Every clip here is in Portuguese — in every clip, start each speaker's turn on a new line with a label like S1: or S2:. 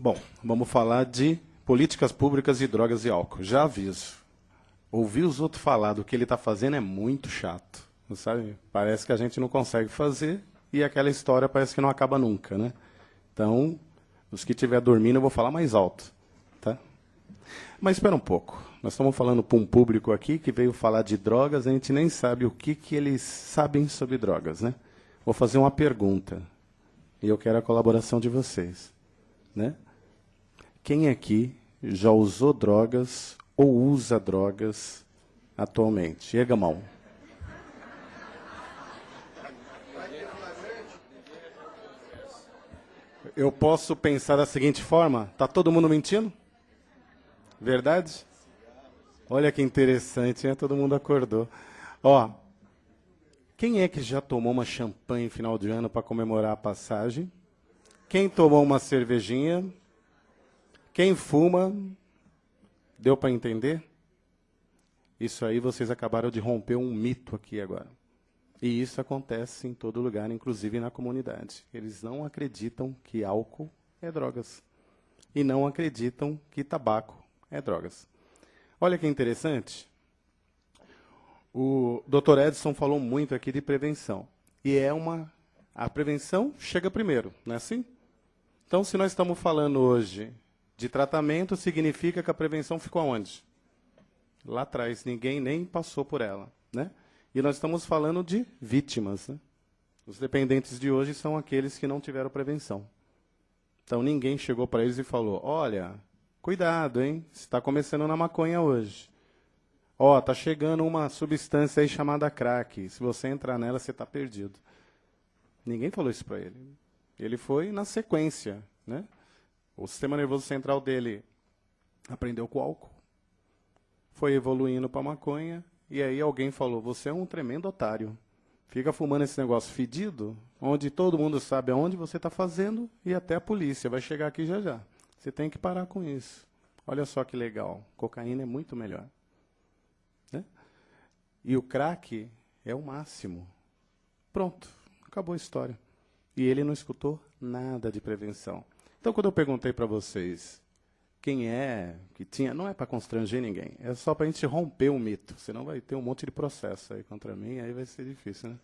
S1: Bom, vamos falar de políticas públicas de drogas e álcool. Já aviso. Ouvir os outros falar do que ele está fazendo é muito chato, sabe? Parece que a gente não consegue fazer e aquela história parece que não acaba nunca, né? Então, os que estiver dormindo eu vou falar mais alto, tá? Mas espera um pouco. Nós estamos falando para um público aqui que veio falar de drogas, a gente nem sabe o que eles sabem sobre drogas, né? Vou fazer uma pergunta e eu quero a colaboração de vocês, né? Quem aqui já usou drogas ou usa drogas atualmente? Erga a mão. Eu posso pensar da seguinte forma: tá todo mundo mentindo? Verdade? Olha que interessante, né? Todo mundo acordou. Ó, quem é que já tomou uma champanhe final de ano para comemorar a passagem? Quem tomou uma cervejinha? Quem fuma? Deu para entender? Isso aí vocês acabaram de romper um mito aqui agora. E isso acontece em todo lugar, inclusive na comunidade. Eles não acreditam que álcool é drogas. E não acreditam que tabaco é drogas. Olha que interessante. O Dr. Edson falou muito aqui de prevenção. E a prevenção chega primeiro, não é assim? Então, se nós estamos falando hoje de tratamento, significa que a prevenção ficou aonde? Lá atrás, ninguém nem passou por ela, né? E nós estamos falando de vítimas, né? Os dependentes de hoje são aqueles que não tiveram prevenção. Então, ninguém chegou para eles e falou: olha, cuidado, hein? Você está começando na maconha hoje. Ó, tá chegando uma substância aí chamada crack. Se você entrar nela, você está perdido. Ninguém falou isso para ele. Ele foi na sequência, né? O sistema nervoso central dele aprendeu com álcool, foi evoluindo para maconha, e aí alguém falou: você é um tremendo otário. Fica fumando esse negócio fedido, onde todo mundo sabe aonde você está fazendo, e até a polícia vai chegar aqui já já. Você tem que parar com isso. Olha só que legal. Cocaína é muito melhor, né? E o crack é o máximo. Pronto, acabou a história. E ele não escutou nada de prevenção. Então, quando eu perguntei para vocês quem é que tinha, não é para constranger ninguém, é só para a gente romper um mito, senão vai ter um monte de processo aí contra mim, aí vai ser difícil,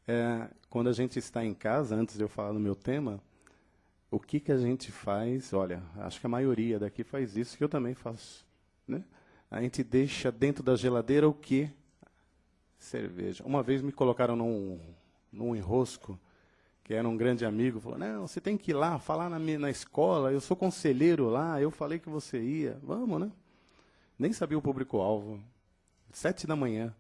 S1: né? Quando a gente está em casa, antes de eu falar do meu tema, o que a gente faz? Olha, acho que a maioria daqui faz isso, que eu também faço, né? A gente deixa dentro da geladeira o quê? Cerveja. Uma vez me colocaram num enrosco, que era um grande amigo, falou: não, você tem que ir lá, falar na escola, eu sou conselheiro lá, eu falei que você ia. Vamos, né? Nem sabia o público-alvo. 7 da manhã.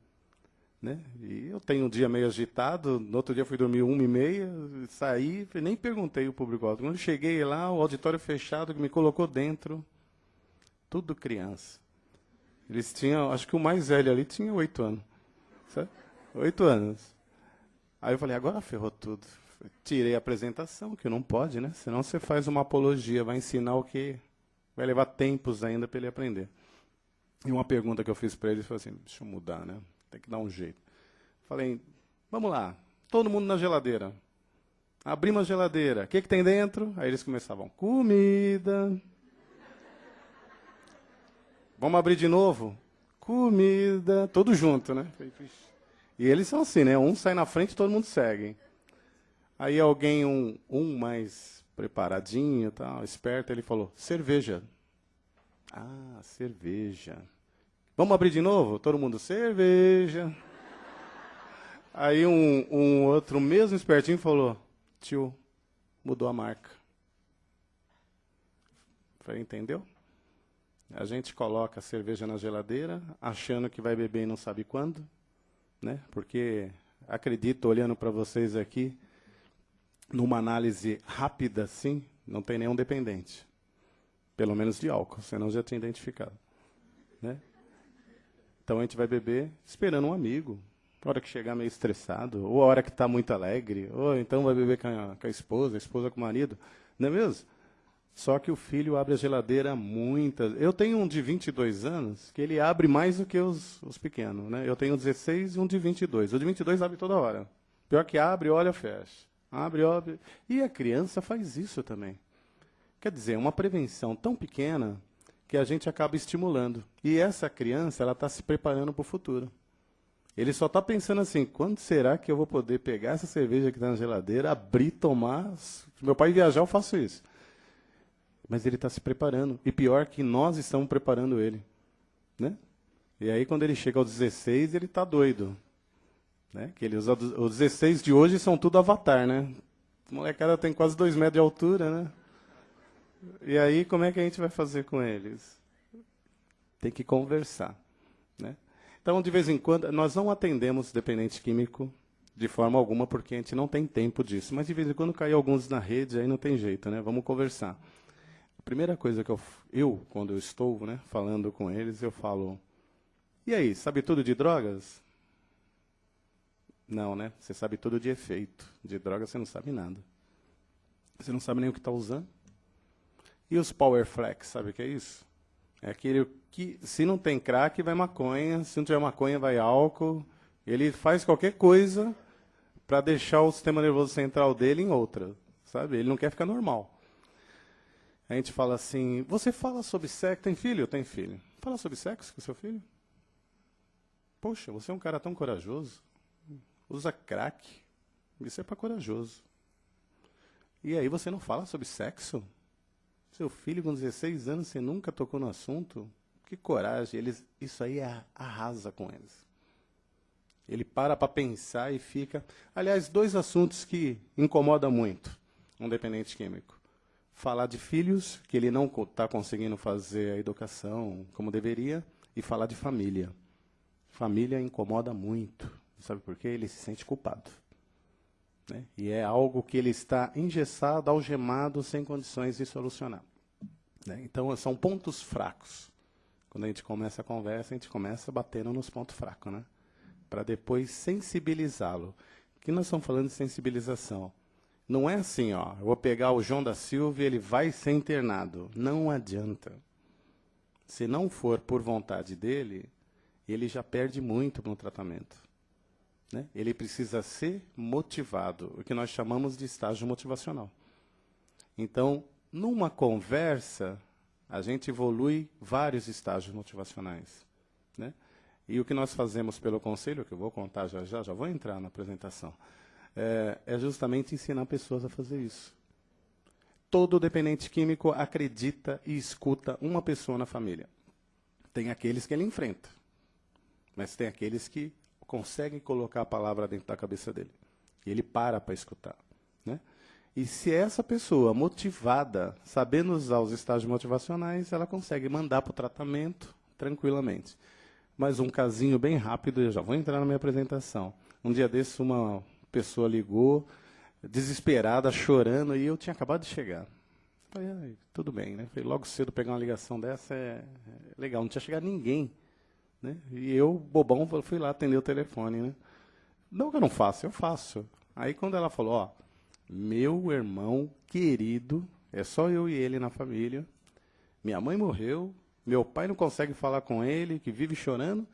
S1: Né? E eu tenho um dia meio agitado, no outro dia fui dormir 1h30, saí, nem perguntei o público-alvo. Quando cheguei lá, o auditório fechado, que me colocou dentro, tudo criança. Eles tinham, acho que o mais velho ali tinha 8 anos. Sabe? 8 anos. Aí eu falei: agora ferrou tudo. Tirei a apresentação, que não pode, né? Senão você faz uma apologia, vai ensinar o que vai levar tempos ainda para ele aprender. E uma pergunta que eu fiz para ele foi assim: deixa eu mudar, né? Tem que dar um jeito. Falei: vamos lá, todo mundo na geladeira. Abrimos a geladeira. O que tem dentro? Aí eles começavam: comida. Vamos abrir de novo? Comida. Tudo junto, né? E eles são assim, né? Um sai na frente e todo mundo segue. Aí alguém, um mais preparadinho, tal, esperto, ele falou: cerveja. Ah, cerveja. Vamos abrir de novo? Todo mundo: cerveja. Aí um outro, mesmo espertinho, falou: tio, mudou a marca. Falei: entendeu? A gente coloca a cerveja na geladeira, achando que vai beber e não sabe quando, né? Porque, acredito, olhando para vocês aqui, numa análise rápida, assim, não tem nenhum dependente. Pelo menos de álcool, senão já tinha identificado, né? Então a gente vai beber esperando um amigo, a hora que chegar meio estressado, ou a hora que está muito alegre, ou então vai beber com a esposa com o marido, não é mesmo? Só que o filho abre a geladeira muitas. Eu tenho um de 22 anos, que ele abre mais do que os pequenos, né? Eu tenho 16 e um de 22. O de 22 abre toda hora. Pior que abre, olha, fecha. Abre, abre. E a criança faz isso também. Quer dizer, uma prevenção tão pequena que a gente acaba estimulando. E essa criança, ela está se preparando para o futuro. Ele só está pensando assim, quando será que eu vou poder pegar essa cerveja que está na geladeira, abrir, tomar? Se meu pai viajar, eu faço isso. Mas ele está se preparando. E pior que nós estamos preparando ele. Né? E aí, quando ele chega aos 16, ele está doido. Né? Que ele usa, os 16 de hoje são tudo avatar, né? A molecada tem quase 2 metros de altura, né? E aí, como é que a gente vai fazer com eles? Tem que conversar. Né? Então, de vez em quando, nós não atendemos dependente químico de forma alguma, porque a gente não tem tempo disso. Mas, de vez em quando, cai alguns na rede, aí não tem jeito, né? Vamos conversar. A primeira coisa que quando eu estou, né, falando com eles, eu falo, e aí, sabe tudo de drogas? Não, né? Você sabe tudo de efeito. De droga você não sabe nada. Você não sabe nem o que está usando. E os Power Flex, sabe o que é isso? É aquele que, se não tem crack, vai maconha. Se não tiver maconha, vai álcool. Ele faz qualquer coisa para deixar o sistema nervoso central dele em outra. Sabe? Ele não quer ficar normal. A gente fala assim, você fala sobre sexo, tem filho? Tem filho. Fala sobre sexo com seu filho? Poxa, você é um cara tão corajoso. Usa crack. Isso é para corajoso. E aí você não fala sobre sexo? Seu filho com 16 anos, você nunca tocou no assunto? Que coragem. Isso aí arrasa com eles. Ele para pensar e fica... Aliás, 2 assuntos que incomodam muito um dependente químico. Falar de filhos, que ele não está conseguindo fazer a educação como deveria, e falar de família. Família incomoda muito. Sabe por quê? Ele se sente culpado. Né? E é algo que ele está engessado, algemado, sem condições de solucionar. Né? Então, são pontos fracos. Quando a gente começa a conversa, a gente começa batendo nos pontos fracos, né? Para depois sensibilizá-lo. Aqui nós estamos falando de sensibilização. Não é assim, ó, eu vou pegar o João da Silva e ele vai ser internado. Não adianta. Se não for por vontade dele, ele já perde muito no tratamento. Né? Ele precisa ser motivado, o que nós chamamos de estágio motivacional. Então, numa conversa, a gente evolui vários estágios motivacionais. Né? E o que nós fazemos pelo conselho, que eu vou contar já vou entrar na apresentação, é justamente ensinar pessoas a fazer isso. Todo dependente químico acredita e escuta uma pessoa na família. Tem aqueles que ele enfrenta, mas tem aqueles que conseguem colocar a palavra dentro da cabeça dele. E ele para escutar. Né? E se essa pessoa motivada, sabendo usar os estágios motivacionais, ela consegue mandar para o tratamento tranquilamente. Mas um casinho bem rápido, eu já vou entrar na minha apresentação. Um dia desses, uma pessoa ligou, desesperada, chorando, e eu tinha acabado de chegar. Falei, tudo bem, né? Falei, logo cedo pegar uma ligação dessa é legal, não tinha chegado ninguém. Né? E eu, bobão, fui lá atender o telefone. Né? Não que eu não faço, eu faço. Aí quando ela falou, ó, meu irmão querido, é só eu e ele na família, minha mãe morreu, meu pai não consegue falar com ele, que vive chorando,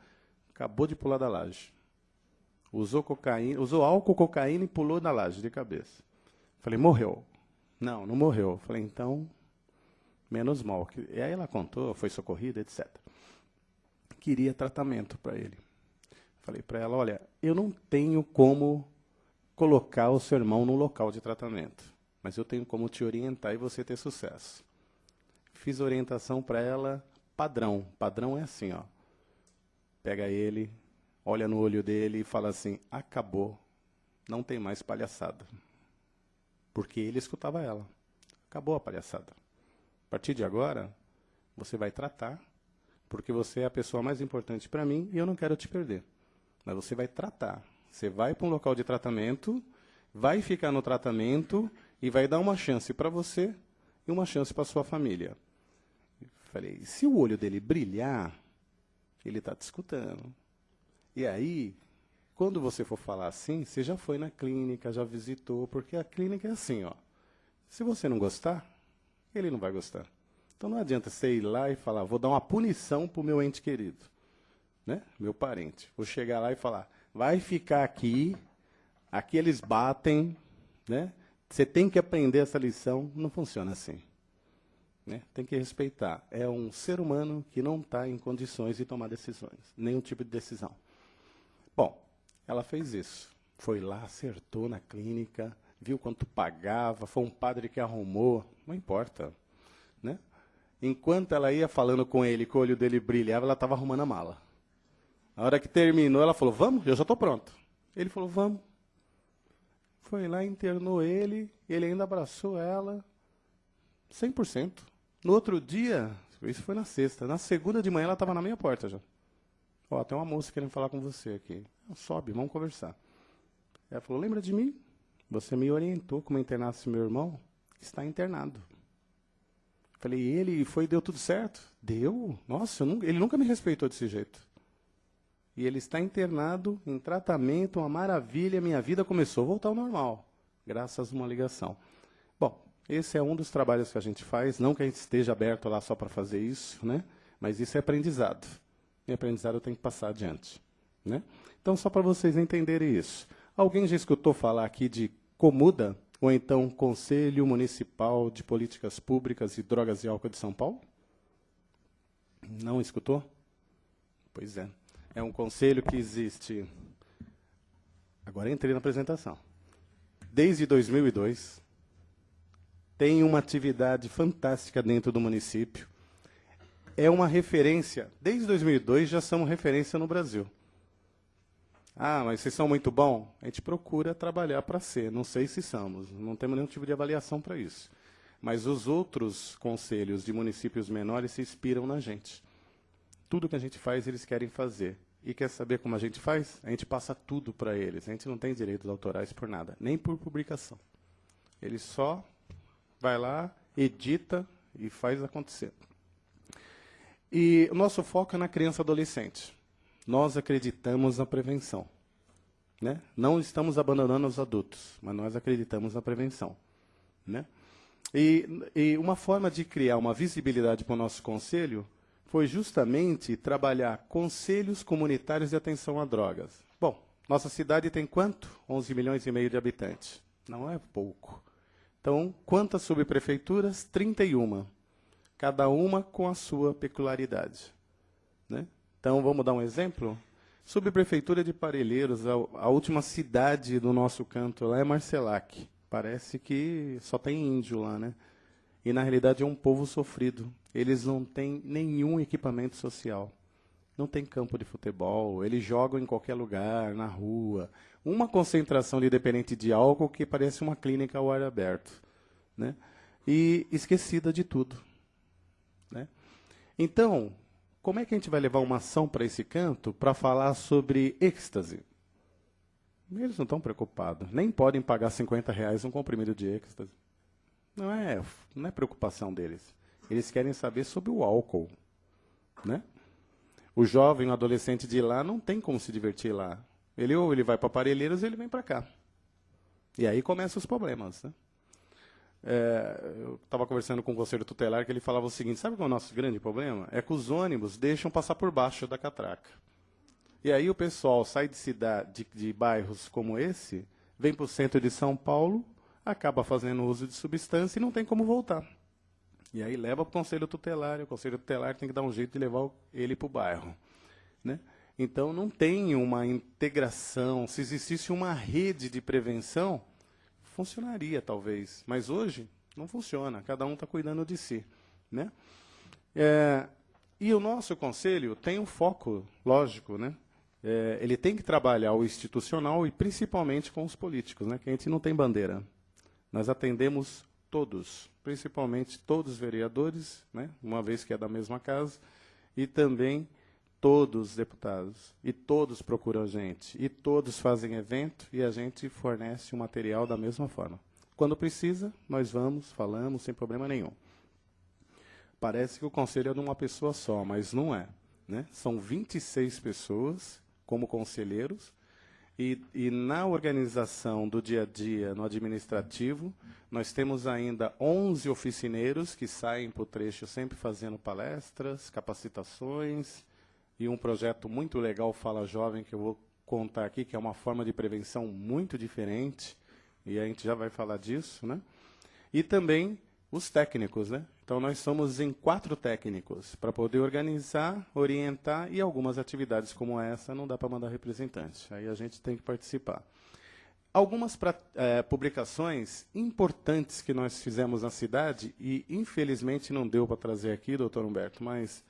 S1: acabou de pular da laje. Usou álcool, cocaína e pulou da laje de cabeça. Falei, morreu. Não morreu. Falei, então, menos mal. E aí ela contou, foi socorrida, etc. Queria tratamento para ele. Falei para ela, olha, eu não tenho como colocar o seu irmão no local de tratamento, mas eu tenho como te orientar e você ter sucesso. Fiz orientação para ela, padrão. Padrão é assim, ó. Pega ele, olha no olho dele e fala assim, acabou, não tem mais palhaçada. Porque ele escutava ela. Acabou a palhaçada. A partir de agora, você vai tratar, porque você é a pessoa mais importante para mim e eu não quero te perder. Mas você vai tratar. Você vai para um local de tratamento, vai ficar no tratamento e vai dar uma chance para você e uma chance para sua família. Falei, se o olho dele brilhar, ele está te escutando. E aí, quando você for falar assim, você já foi na clínica, já visitou, porque a clínica é assim, ó. Se você não gostar, ele não vai gostar. Então não adianta você ir lá e falar, vou dar uma punição para o meu ente querido, né? Meu parente. Vou chegar lá e falar, vai ficar aqui eles batem, né? Você tem que aprender essa lição. Não funciona assim. né? Tem que respeitar. É um ser humano que não está em condições de tomar decisões, nenhum tipo de decisão. Bom, ela fez isso. Foi lá, acertou na clínica, viu quanto pagava, foi um padre que arrumou, não importa, né? Enquanto ela ia falando com ele, que o olho dele brilhava, ela estava arrumando a mala. A hora que terminou, ela falou, vamos? Eu já estou pronto. Ele falou, vamos. Foi lá, internou ele ainda abraçou ela, 100%. No outro dia, isso foi na sexta, na segunda de manhã ela estava na minha porta já. Ó, tem uma moça querendo falar com você aqui. Sobe, vamos conversar. Ela falou, lembra de mim? Você me orientou como internasse meu irmão? Está internado. Falei, ele foi, deu tudo certo? Deu? Nossa, ele nunca me respeitou desse jeito. E ele está internado, em tratamento, uma maravilha, minha vida começou a voltar ao normal, graças a uma ligação. Bom, esse é um dos trabalhos que a gente faz, não que a gente esteja aberto lá só para fazer isso, né? Mas isso é aprendizado. E aprendizado tem que passar adiante, né? Então, só para vocês entenderem isso. Alguém já escutou falar aqui de Comuda, ou então Conselho Municipal de Políticas Públicas e Drogas e Álcool de São Paulo? Não escutou? Pois é. É um conselho que existe... Agora entrei na apresentação. Desde 2002, tem uma atividade fantástica dentro do município. É uma referência. Desde 2002 já somos referência no Brasil. Ah, mas vocês são muito bons? A gente procura trabalhar para ser. Não sei se somos. Não temos nenhum tipo de avaliação para isso. Mas os outros conselhos de municípios menores se inspiram na gente. Tudo que a gente faz, eles querem fazer. E quer saber como a gente faz? A gente passa tudo para eles. A gente não tem direitos autorais por nada, nem por publicação. Ele só vai lá, edita e faz acontecer. E o nosso foco é na criança e adolescente. Nós acreditamos na prevenção, né? Não estamos abandonando os adultos, mas nós acreditamos na prevenção, né? E uma forma de criar uma visibilidade para o nosso conselho foi justamente trabalhar conselhos comunitários de atenção a drogas. Bom, nossa cidade tem quanto? 11 milhões e meio de habitantes. Não é pouco. Então, quantas subprefeituras? 31. Cada uma com a sua peculiaridade, né? Então, vamos dar um exemplo? Subprefeitura de Parelheiros, a última cidade do nosso canto lá é Marcelac. Parece que só tem índio lá, né? E, na realidade, é um povo sofrido. Eles não têm nenhum equipamento social. Não tem campo de futebol, eles jogam em qualquer lugar, na rua. Uma concentração de dependente de álcool que parece uma clínica ao ar aberto, né? E esquecida de tudo, né? Então, como é que a gente vai levar uma ação para esse canto para falar sobre êxtase? Eles não estão preocupados. Nem podem pagar R$50 um comprimido de êxtase. Não é preocupação deles. Eles querem saber sobre o álcool, né? O jovem, o adolescente de lá, não tem como se divertir lá. Ou ele vai para Parelheiros ou ele vem para cá. E aí começam os problemas, né? Eu estava conversando com o conselho tutelar que ele falava o seguinte, sabe qual é o nosso grande problema? É que os ônibus deixam passar por baixo da catraca. E aí o pessoal sai de bairros como esse, vem para o centro de São Paulo, acaba fazendo uso de substância e não tem como voltar. E aí leva para o conselho tutelar, e o conselho tutelar tem que dar um jeito de levar ele para o bairro, né? Então, não tem uma integração. Se existisse uma rede de prevenção, funcionaria, talvez. Mas hoje, não funciona. Cada um está cuidando de si, né? E o nosso conselho tem um foco, lógico, né? Ele tem que trabalhar o institucional e principalmente com os políticos, né? Que a gente não tem bandeira. Nós atendemos todos, principalmente todos os vereadores, né? Uma vez que é da mesma casa, e também todos os deputados, e todos procuram a gente, e todos fazem evento, e a gente fornece o material da mesma forma. Quando precisa, nós vamos, falamos, sem problema nenhum. Parece que o conselho é de uma pessoa só, mas não é, né? São 26 pessoas como conselheiros, e na organização do dia a dia, no administrativo, nós temos ainda 11 oficineiros que saem para o trecho sempre fazendo palestras, capacitações, e um projeto muito legal, Fala Jovem, que eu vou contar aqui, que é uma forma de prevenção muito diferente, e a gente já vai falar disso, né? E também os técnicos, né? Então, nós somos em 4 técnicos para poder organizar, orientar e algumas atividades como essa não dá para mandar representante. Aí a gente tem que participar. Algumas publicações importantes que nós fizemos na cidade e, infelizmente, não deu para trazer aqui, doutor Humberto, mas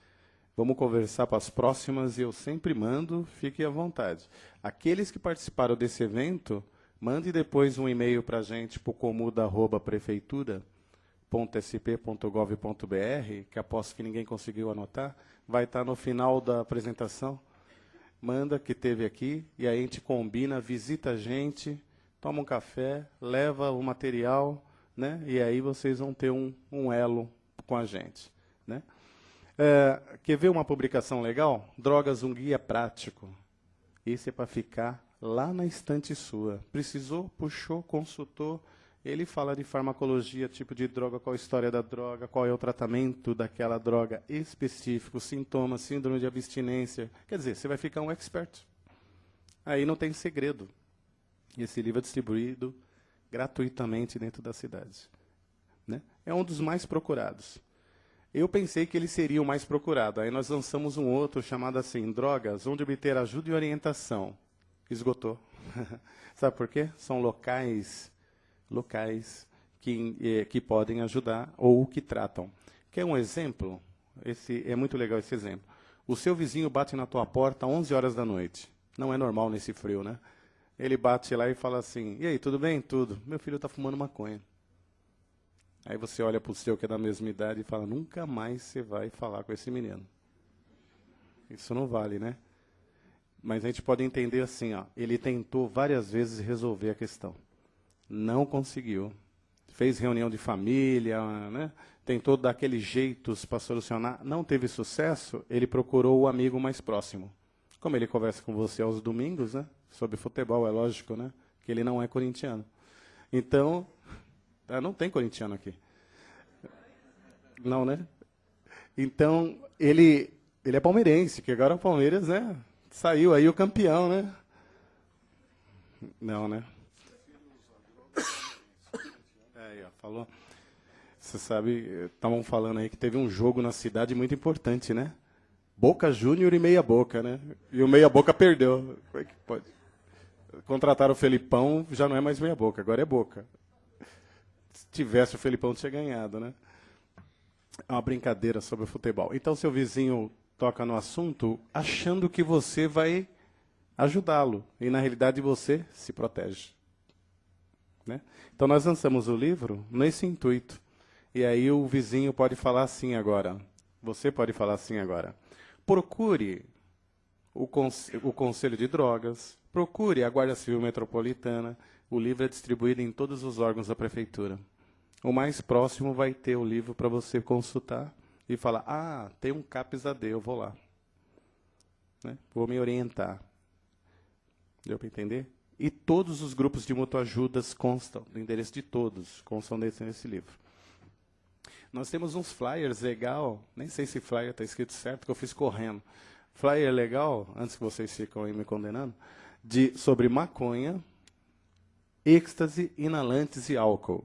S1: vamos conversar para as próximas e eu sempre mando, fique à vontade. Aqueles que participaram desse evento, mande depois um e-mail para a gente, para o comuda@prefeitura.sp.gov.br, que aposto que ninguém conseguiu anotar, vai estar no final da apresentação. Manda que teve aqui, e aí a gente combina, visita a gente, toma um café, leva o material, né? E aí vocês vão ter um elo com a gente, né? Quer ver uma publicação legal? Drogas, um guia prático. Esse é para ficar lá na estante sua. Precisou, puxou, consultou. Ele fala de farmacologia, tipo de droga, qual a história da droga, qual é o tratamento daquela droga específico, sintomas, síndrome de abstinência. Quer dizer, você vai ficar um expert. Aí não tem segredo. Esse livro é distribuído gratuitamente dentro da cidade, né? É um dos mais procurados. Eu pensei que ele seria o mais procurado. Aí nós lançamos um outro chamado assim, Drogas, onde obter ajuda e orientação. Esgotou. Sabe por quê? São locais que podem ajudar ou que tratam. Quer um exemplo? É muito legal esse exemplo. O seu vizinho bate na tua porta às 11 horas da noite. Não é normal nesse frio, né? Ele bate lá e fala assim, e aí, tudo bem? Tudo. Meu filho está fumando maconha. Aí você olha para o seu que é da mesma idade e fala, nunca mais você vai falar com esse menino. Isso não vale, né? Mas a gente pode entender assim, ó, ele tentou várias vezes resolver a questão. Não conseguiu. Fez reunião de família, né? Tentou dar aqueles jeitos para solucionar. Não teve sucesso, ele procurou o amigo mais próximo. Como ele conversa com você aos domingos, né? Sobre futebol, é lógico, né? Que ele não é corintiano. Então, não tem corintiano aqui. Não, né? Então, ele é palmeirense, que agora o Palmeiras, né? Saiu aí o campeão, né? Não, né? Aí, ó, falou. Você sabe, estavam falando aí que teve um jogo na cidade muito importante, né? Boca Júnior e Meia Boca, né? E o Meia Boca perdeu. Como é que pode? Contrataram o Felipão, já não é mais Meia Boca, agora é Boca. Se tivesse o Felipão, tinha ganhado, né? É uma brincadeira sobre o futebol. Então, seu vizinho toca no assunto achando que você vai ajudá-lo. E, na realidade, você se protege. Né? Então, nós lançamos o livro nesse intuito. E aí o vizinho pode falar assim agora. Você pode falar assim agora. Procure o Conselho de Drogas, procure a Guarda Civil Metropolitana. O livro é distribuído em todos os órgãos da prefeitura. O mais próximo vai ter o livro para você consultar e falar, ah, tem um CAPS AD, eu vou lá. Né? Vou me orientar. Deu para entender? E todos os grupos de mutuajudas constam, do endereço de todos, constam nesse livro. Nós temos uns flyers legal, nem sei se flyer está escrito certo, que eu fiz correndo. Flyer legal, antes que vocês ficam aí me condenando, sobre maconha, êxtase, inalantes e álcool.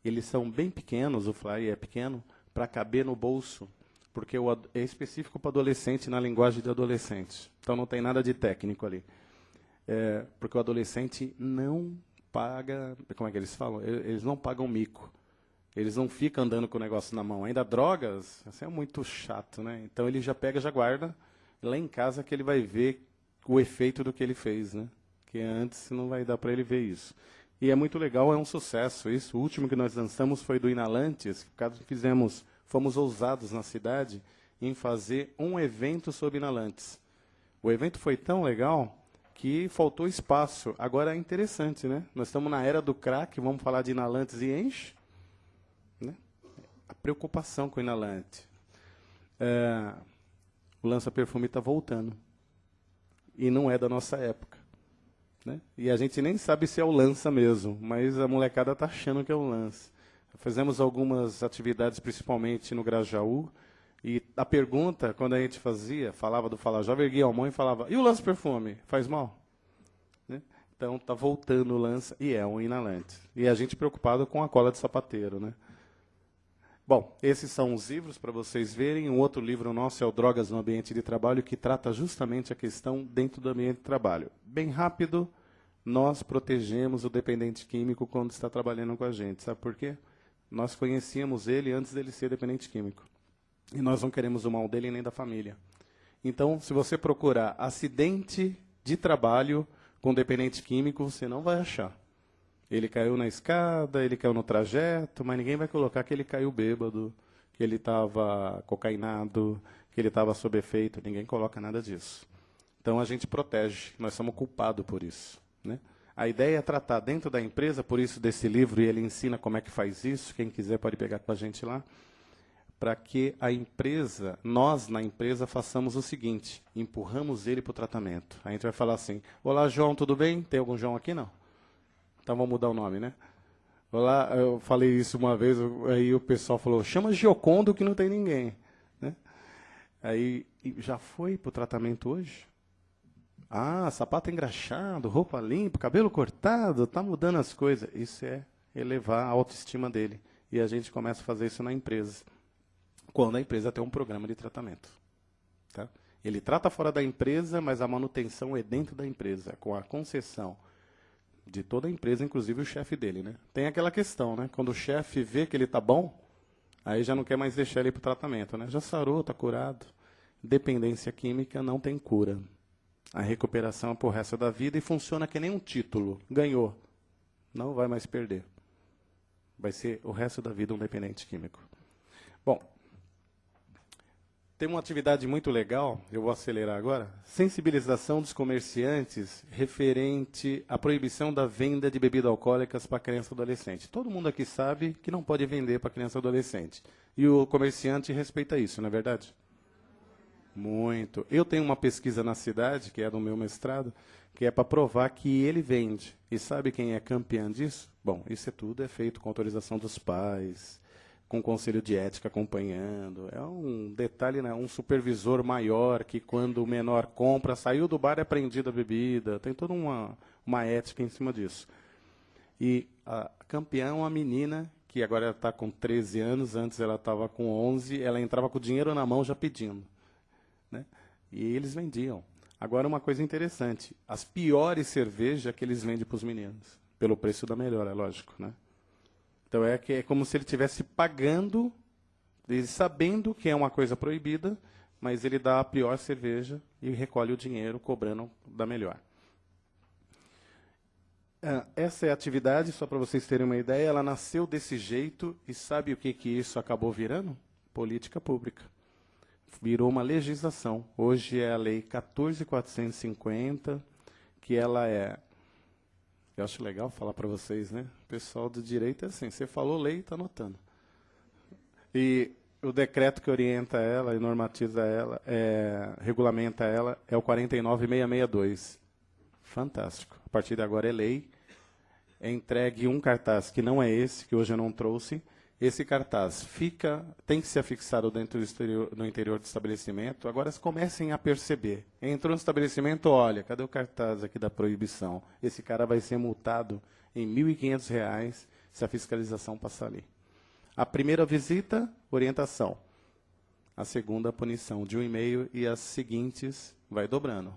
S1: Eles são bem pequenos, o flyer é pequeno, para caber no bolso, porque é específico para adolescente, na linguagem de adolescente. Então não tem nada de técnico ali. Porque o adolescente não paga, como é que eles falam? Eles não pagam mico. Eles não ficam andando com o negócio na mão. Ainda drogas, isso é muito chato, né? Então ele já pega, já guarda, lá em casa que ele vai ver o efeito do que ele fez, né? Que antes não vai dar para ele ver isso. E é muito legal, é um sucesso isso. O último que nós lançamos foi do Inalantes, fomos ousados na cidade em fazer um evento sobre inalantes. O evento foi tão legal que faltou espaço. Agora é interessante, né? Nós estamos na era do crack, vamos falar de inalantes e enche. Né? A preocupação com o inalante. O lança-perfume está voltando. E não é da nossa época. Né? E a gente nem sabe se é o lança mesmo, mas a molecada está achando que é o lança. Fizemos algumas atividades, principalmente no Grajaú, e a pergunta, quando a gente falava do Fala Jovem, erguia a mão e falava, e o lança-perfume, faz mal? Né? Então, está voltando o lança, e é um inalante. E a gente preocupado com a cola de sapateiro. Né? Bom, esses são os livros para vocês verem. Um outro livro nosso é o Drogas no Ambiente de Trabalho, que trata justamente a questão dentro do ambiente de trabalho. Bem rápido, nós protegemos o dependente químico quando está trabalhando com a gente. Sabe por quê? Nós conhecíamos ele antes dele ser dependente químico. E nós não queremos o mal dele nem da família. Então, se você procurar acidente de trabalho com dependente químico, você não vai achar. Ele caiu na escada, ele caiu no trajeto, mas ninguém vai colocar que ele caiu bêbado, que ele estava cocainado, que ele estava sob efeito. Ninguém coloca nada disso. Então, a gente protege. Nós somos culpados por isso, né? A ideia é tratar dentro da empresa, por isso desse livro, e ele ensina como é que faz isso. Quem quiser pode pegar com a gente lá. Para que a empresa, nós na empresa, façamos o seguinte, empurramos ele para o tratamento. A gente vai falar assim, olá, João, tudo bem? Tem algum João aqui? Não. Então vamos mudar o nome, né? Olá, eu falei isso uma vez, aí o pessoal falou, chama Giocondo que não tem ninguém, né? Aí, já foi para o tratamento hoje? Ah, sapato engraxado, roupa limpa, cabelo cortado, tá mudando as coisas. Isso é elevar a autoestima dele. E a gente começa a fazer isso na empresa. Quando a empresa tem um programa de tratamento. Tá? Ele trata fora da empresa, mas a manutenção é dentro da empresa, com a concessão de toda a empresa, inclusive o chefe dele, né? Tem aquela questão, né? Quando o chefe vê que ele está bom, aí já não quer mais deixar ele para o tratamento, né? Já sarou, está curado. Dependência química não tem cura. A recuperação é para o resto da vida e funciona que nem um título. Ganhou. Não vai mais perder. Vai ser o resto da vida um dependente químico. Bom, tem uma atividade muito legal, eu vou acelerar agora, sensibilização dos comerciantes referente à proibição da venda de bebidas alcoólicas para criança e adolescente. Todo mundo aqui sabe que não pode vender para criança e adolescente. E o comerciante respeita isso, não é verdade? Muito. Eu tenho uma pesquisa na cidade, que é do meu mestrado, que é para provar que ele vende. E sabe quem é campeão disso? Bom, isso tudo é feito com autorização dos pais, com o conselho de ética acompanhando. É um detalhe, né? Um supervisor maior que quando o menor compra, saiu do bar, é apreendida a bebida. Tem toda uma ética em cima disso. E a campeã é uma menina que agora ela está com 13 anos, antes ela estava com 11, ela entrava com o dinheiro na mão já pedindo. Né? E eles vendiam. Agora, uma coisa interessante, as piores cervejas que eles vendem para os meninos, pelo preço da melhor, é lógico, né? Então, é como se ele estivesse pagando, ele sabendo que é uma coisa proibida, mas ele dá a pior cerveja e recolhe o dinheiro cobrando da melhor. Essa é a atividade, só para vocês terem uma ideia, ela nasceu desse jeito e sabe o que isso acabou virando? Política pública. Virou uma legislação. Hoje é a Lei 14.450, que ela é... Eu acho legal falar para vocês, né? O pessoal do direito é assim, você falou lei, está anotando. E o decreto que orienta ela e normatiza ela, regulamenta ela, é o 49.662. Fantástico. A partir de agora é lei. É entregue um cartaz que não é esse, que hoje eu não trouxe. Esse cartaz tem que ser afixado dentro no interior do estabelecimento. Agora comecem a perceber. Entrou no estabelecimento, olha, cadê o cartaz aqui da proibição? Esse cara vai ser multado em R$ 1.500 se a fiscalização passar ali. A primeira visita, orientação. A segunda, punição de 1,5 e as seguintes vai dobrando.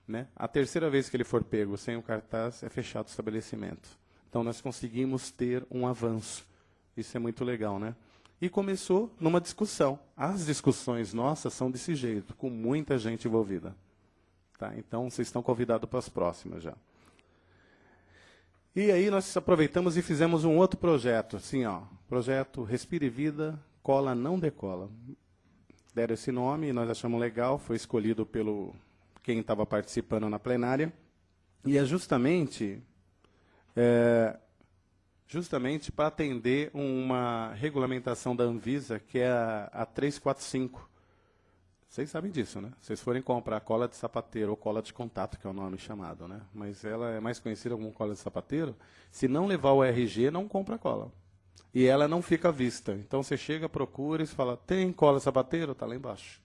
S1: Né? A terceira vez que ele for pego sem o cartaz, é fechado o estabelecimento. Então, nós conseguimos ter um avanço. Isso é muito legal, né? E começou numa discussão. As discussões nossas são desse jeito, com muita gente envolvida. Tá? Então, vocês estão convidados para as próximas já. E aí nós aproveitamos e fizemos um outro projeto. Assim, ó, projeto Respire Vida, Cola Não Decola. Deram esse nome e nós achamos legal, foi escolhido pelo quem estava participando na plenária. E é justamente para atender uma regulamentação da Anvisa, que é a 345. Vocês sabem disso, né? Vocês forem comprar cola de sapateiro ou cola de contato, que é o nome chamado, né? Mas ela é mais conhecida como cola de sapateiro. Se não levar o RG, não compra cola. E ela não fica à vista. Então você chega, procura e fala, tem cola de sapateiro? Está lá embaixo.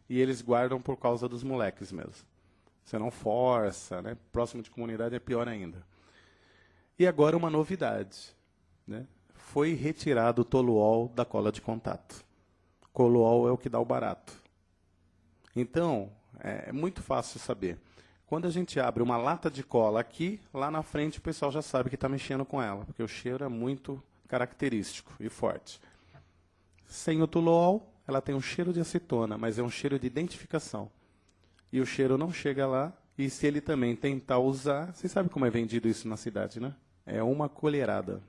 S1: E eles guardam por causa dos moleques mesmo. Você não força, né? Próximo de comunidade é pior ainda. E agora uma novidade, né? foi retirado o toluol da cola de contato. Coluol é o que dá o barato. Então, é muito fácil saber. Quando a gente abre uma lata de cola aqui, lá na frente o pessoal já sabe que está mexendo com ela, porque o cheiro é muito característico e forte. Sem o toluol, ela tem um cheiro de acetona, mas é um cheiro de identificação. E o cheiro não chega lá, e se ele também tentar usar, vocês sabem como é vendido isso na cidade, né? É uma colherada.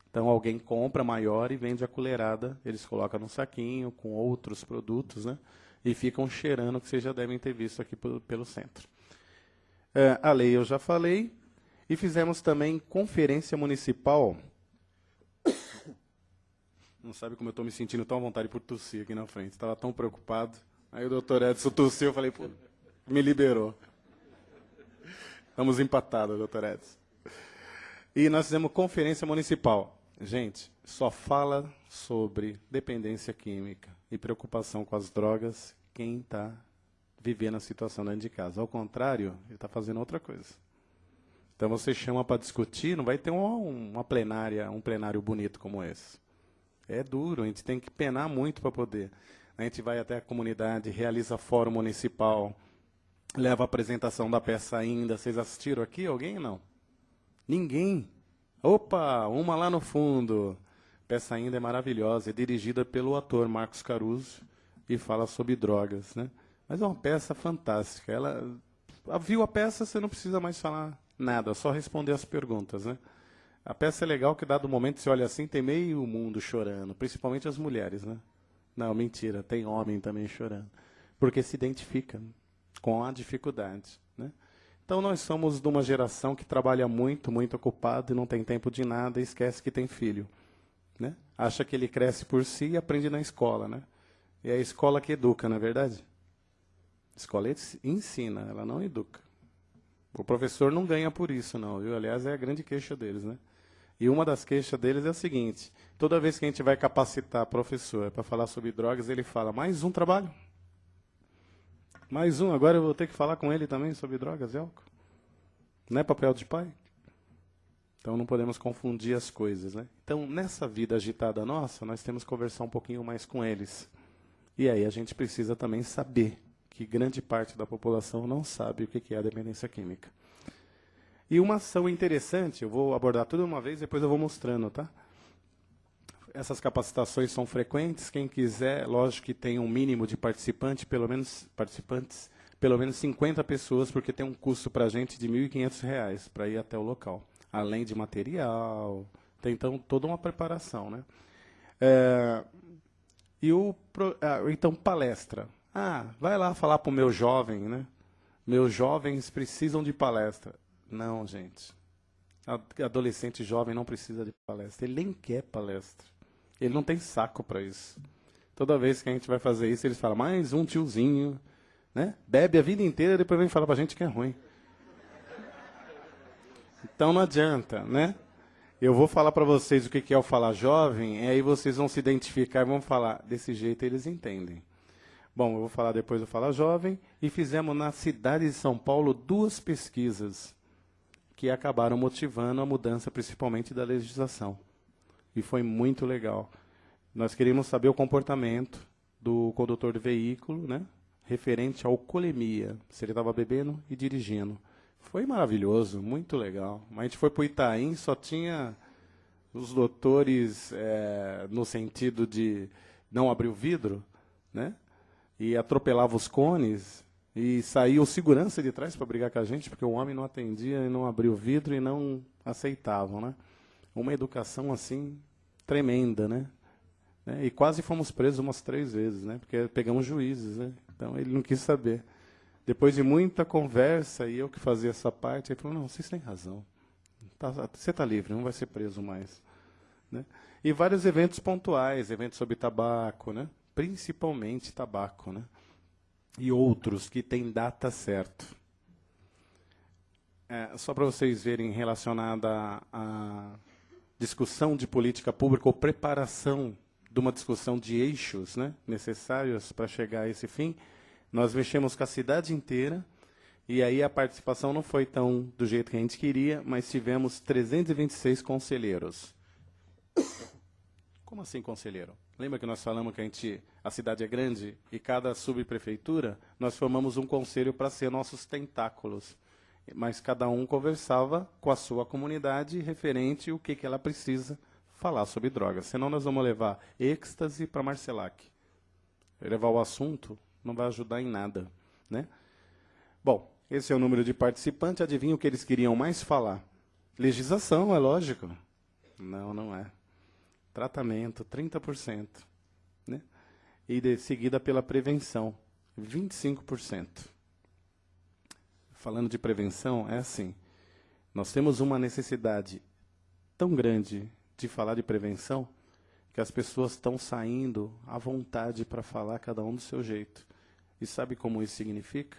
S1: Então alguém compra maior e vende a colherada, eles colocam num saquinho com outros produtos, né? E ficam cheirando, que vocês já devem ter visto aqui pelo centro. A lei eu já falei, e fizemos também conferência municipal. Não sabe como eu estou me sentindo tão à vontade por tossir aqui na frente. Estava tão preocupado. Aí o doutor Edson tossiu, eu falei, pô, me liberou. Estamos empatados, doutor Edson. E nós fizemos conferência municipal. Gente, só fala sobre dependência química e preocupação com as drogas quem está vivendo a situação dentro de casa. Ao contrário, ele está fazendo outra coisa. Então você chama para discutir, não vai ter uma plenária, um plenário bonito como esse. É duro, a gente tem que penar muito para poder. A gente vai até a comunidade, realiza fórum municipal, leva a apresentação da peça ainda. Vocês assistiram aqui? Alguém? Não. Ninguém. Opa, uma lá no fundo. A peça ainda é maravilhosa, é dirigida pelo ator Marcos Caruso e fala sobre drogas, né? Mas é uma peça fantástica. Ela viu a peça, você não precisa mais falar nada, só responder as perguntas, né? A peça é legal que, dado o momento, você olha assim, tem meio mundo chorando, principalmente as mulheres, né? Não, mentira, tem homem também chorando. Porque se identifica com a dificuldade, né? Então, nós somos de uma geração que trabalha muito, muito ocupado e não tem tempo de nada e esquece que tem filho, né? Acha que ele cresce por si e aprende na escola, né? E é a escola que educa, não é verdade? A escola ensina, ela não educa. O professor não ganha por isso, não, viu? Aliás, é a grande queixa deles, né? E uma das queixas deles é a seguinte: toda vez que a gente vai capacitar professor para falar sobre drogas, ele fala, mais um trabalho? Mais um, agora eu vou ter que falar com ele também sobre drogas e álcool? Não é papel de pai? Então não podemos confundir as coisas, né? Então, nessa vida agitada nossa, nós temos que conversar um pouquinho mais com eles. E aí a gente precisa também saber que grande parte da população não sabe o que é a dependência química. E uma ação interessante, eu vou abordar tudo de uma vez, depois eu vou mostrando, tá? Essas capacitações são frequentes, quem quiser, lógico que tem um mínimo de participantes, pelo menos 50 pessoas, porque tem um custo para a gente de R$ 1.500 para ir até o local, além de material, tem então toda uma preparação, né? Então, palestra. Vai lá falar para o meu jovem, né? Meus jovens precisam de palestra. Não, gente. Adolescente jovem não precisa de palestra. Ele nem quer palestra. Ele não tem saco para isso. Toda vez que a gente vai fazer isso, eles falam, mais um tiozinho, né? Bebe a vida inteira e depois vem falar para a gente que é ruim. Então não adianta, né? Eu vou falar para vocês o que é o falar jovem, e aí vocês vão se identificar e vão falar, desse jeito eles entendem. Bom, eu vou falar depois do Fala Jovem, e fizemos na cidade de São Paulo 2 pesquisas que acabaram motivando a mudança, principalmente da legislação. E foi muito legal. Nós queríamos saber o comportamento do condutor do veículo, né, referente à alcoolemia, se ele estava bebendo e dirigindo. Foi maravilhoso, muito legal. Mas a gente foi para o Itaim, só tinha os doutores no sentido de não abrir o vidro, né? E atropelava os cones, e saía o segurança de trás para brigar com a gente, porque o homem não atendia e não abria o vidro e não aceitavam, né? Uma educação assim tremenda, né? E quase fomos presos umas 3 vezes, né? Porque pegamos juízes, né? Então ele não quis saber. Depois de muita conversa, e eu que fazia essa parte, ele falou, não, vocês têm razão. Você está livre, não vai ser preso mais. Né? E vários eventos pontuais, eventos sobre tabaco, né? Principalmente tabaco, né? E outros que têm data certa. Só para vocês verem, relacionada à discussão de política pública ou preparação de uma discussão de eixos, né, necessários para chegar a esse fim, nós mexemos com a cidade inteira, e aí a participação não foi tão do jeito que a gente queria, mas tivemos 326 conselheiros. Como assim, conselheiro? Lembra que nós falamos que a cidade é grande e cada subprefeitura, nós formamos um conselho para ser nossos tentáculos. Mas cada um conversava com a sua comunidade referente ao que ela precisa falar sobre drogas. Senão nós vamos levar êxtase para Marcelac. Levar o assunto não vai ajudar em nada, né? Bom, esse é o número de participantes. Adivinha o que eles queriam mais falar? Legislação, é lógico. Não, não é. Tratamento, 30%. Né? E de seguida pela prevenção, 25%. Falando de prevenção, é assim. Nós temos uma necessidade tão grande de falar de prevenção que as pessoas estão saindo à vontade para falar, cada um do seu jeito. E sabe como isso significa?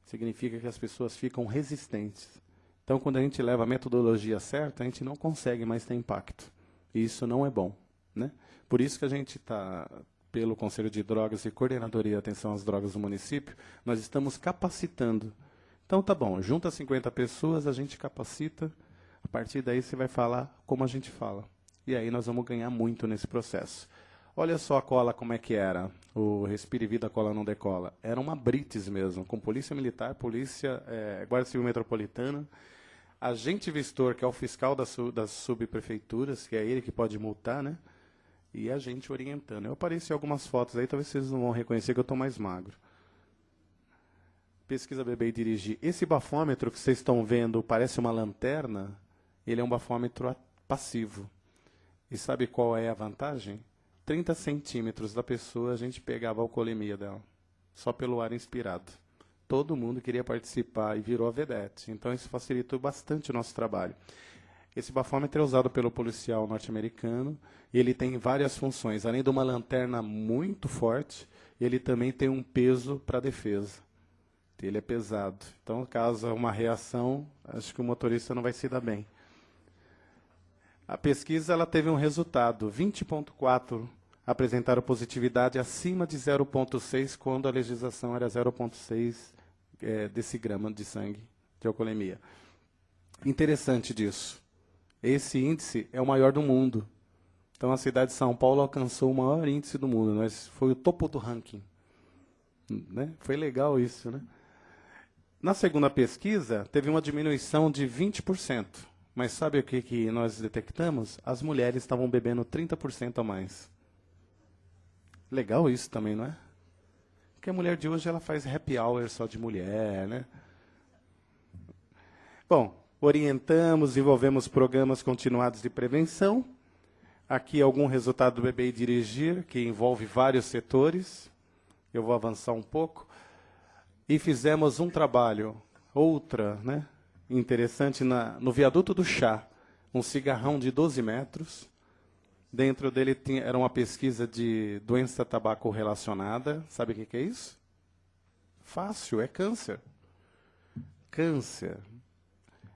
S1: Significa que as pessoas ficam resistentes. Então, quando a gente leva a metodologia certa, a gente não consegue mais ter impacto. E isso não é bom, né? Por isso que a gente está, pelo Conselho de Drogas e Coordenadoria de Atenção às Drogas do município, nós estamos capacitando. Então, tá bom, junta 50 pessoas, a gente capacita, a partir daí você vai falar como a gente fala. E aí nós vamos ganhar muito nesse processo. Olha só a cola como é que era, o Respire Vida, a cola não decola. Era uma Brites mesmo, com polícia militar, polícia, Guarda Civil Metropolitana, agente vistor, que é o fiscal das subprefeituras, que é ele que pode multar, né? E a gente orientando. Eu apareci algumas fotos aí, talvez vocês não vão reconhecer que eu estou mais magro. Pesquisa Beber e Dirigir. Esse bafômetro que vocês estão vendo parece uma lanterna, ele é um bafômetro passivo. E sabe qual é a vantagem? 30 centímetros da pessoa, a gente pegava a alcoolemia dela, só pelo ar inspirado. Todo mundo queria participar e virou a vedete. Então, isso facilitou bastante o nosso trabalho. Esse bafômetro é usado pelo policial norte-americano e ele tem várias funções. Além de uma lanterna muito forte, ele também tem um peso para a defesa. Ele é pesado. Então, caso uma reação, acho que o motorista não vai se dar bem. A pesquisa ela teve um resultado, 20,4 apresentaram positividade acima de 0,6, quando a legislação era 0,6 decigrama de sangue de alcoolemia. Interessante disso. Esse índice é o maior do mundo. Então, a cidade de São Paulo alcançou o maior índice do mundo. Foi o topo do ranking. Né? Foi legal isso, né? Na segunda pesquisa, teve uma diminuição de 20%. Mas sabe o que nós detectamos? As mulheres estavam bebendo 30% a mais. Legal isso também, não é? Porque a mulher de hoje ela faz happy hour só de mulher, né? Bom, orientamos, desenvolvemos programas continuados de prevenção. Aqui algum resultado do Beber e Dirigir, que envolve vários setores. Eu vou avançar um pouco. E fizemos um trabalho, né, interessante, no viaduto do Chá, um cigarrão de 12 metros. Dentro dele era uma pesquisa de doença tabaco relacionada. Sabe o que é isso? Fácil, é câncer. Câncer.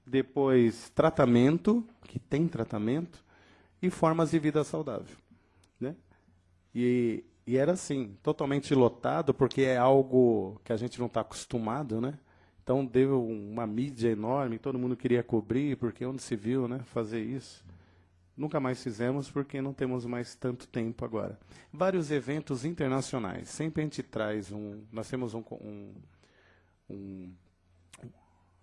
S1: Depois, tratamento, que tem tratamento, e formas de vida saudável. Né? E era assim, totalmente lotado, porque é algo que a gente não está acostumado, né? Então deu uma mídia enorme, todo mundo queria cobrir, porque onde se viu, né, fazer isso. Nunca mais fizemos, porque não temos mais tanto tempo agora. Vários eventos internacionais, sempre a gente traz nós temos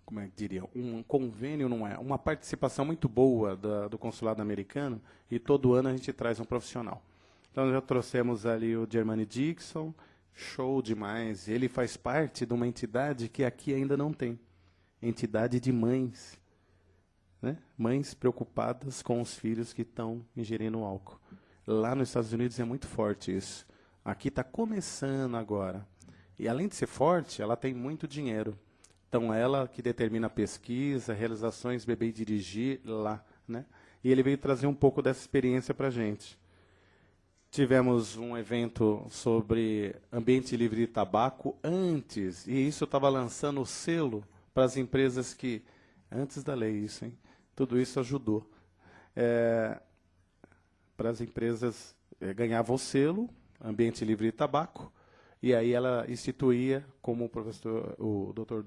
S1: como é que diria, um convênio, não é? Uma participação muito boa do consulado americano, e todo ano a gente traz um profissional. Então, já trouxemos ali o Germani Dixon, show demais. Ele faz parte de uma entidade que aqui ainda não tem. Entidade de mães. Né? Mães preocupadas com os filhos que estão ingerindo álcool. Lá nos Estados Unidos é muito forte isso. Aqui está começando agora. E além de ser forte, ela tem muito dinheiro. Então, ela que determina a pesquisa, realizações, Beber e Dirigir lá. Né? E ele veio trazer um pouco dessa experiência para a gente. Tivemos um evento sobre ambiente livre de tabaco antes, e isso estava lançando o selo para as empresas que, antes da lei isso, hein? Tudo isso ajudou. Para as empresas ganhavam o selo, ambiente livre de tabaco, e aí ela instituía, como o doutor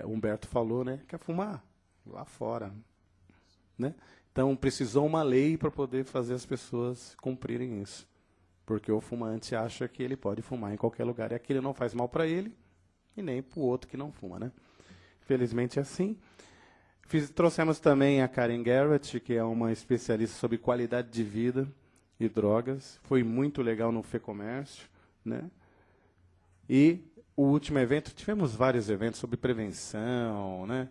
S1: Humberto falou, né, quer fumar lá fora. Né? Então, precisou uma lei para poder fazer as pessoas cumprirem isso. Porque o fumante acha que ele pode fumar em qualquer lugar e aquilo não faz mal para ele e nem para o outro que não fuma, né? Felizmente é assim. Trouxemos também a Karen Garrett, que é uma especialista sobre qualidade de vida e drogas. Foi muito legal no FEComércio, né? E o último evento, tivemos vários eventos sobre prevenção, né?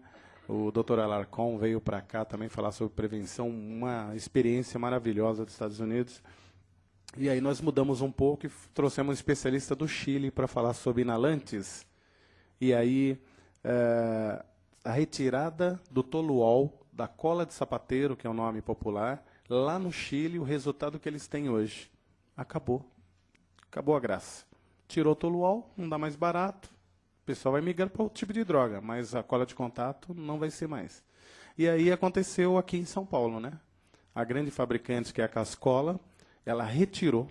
S1: O Dr. Alarcon veio para cá também falar sobre prevenção, uma experiência maravilhosa dos Estados Unidos. E aí nós mudamos um pouco e trouxemos um especialista do Chile para falar sobre inalantes. E aí, a retirada do toluol, da cola de sapateiro, que é o nome popular, lá no Chile, o resultado que eles têm hoje. Acabou. Acabou a graça. Tirou o toluol, não dá mais barato, o pessoal vai migrar para outro tipo de droga, mas a cola de contato não vai ser mais. E aí aconteceu aqui em São Paulo, né? A grande fabricante, que é a Cascola, ela retirou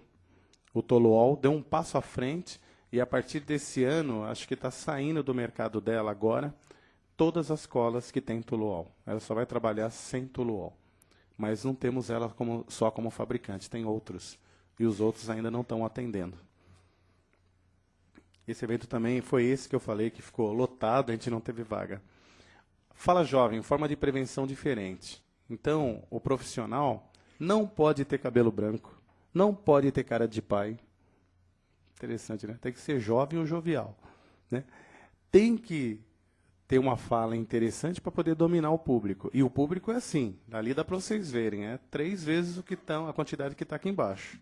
S1: o toluol, deu um passo à frente, e a partir desse ano, acho que está saindo do mercado dela agora, todas as colas que têm toluol. Ela só vai trabalhar sem toluol. Mas não temos ela só como fabricante, tem outros. E os outros ainda não estão atendendo. Esse evento também foi esse que eu falei, que ficou lotado, a gente não teve vaga. Fala Jovem, forma de prevenção diferente. Então, o profissional não pode ter cabelo branco, não pode ter cara de pai. Interessante, né? Tem que ser jovem ou jovial, né? Tem que ter uma fala interessante para poder dominar o público. E o público é assim, dali dá para vocês verem, é 3 vezes a quantidade que está aqui embaixo.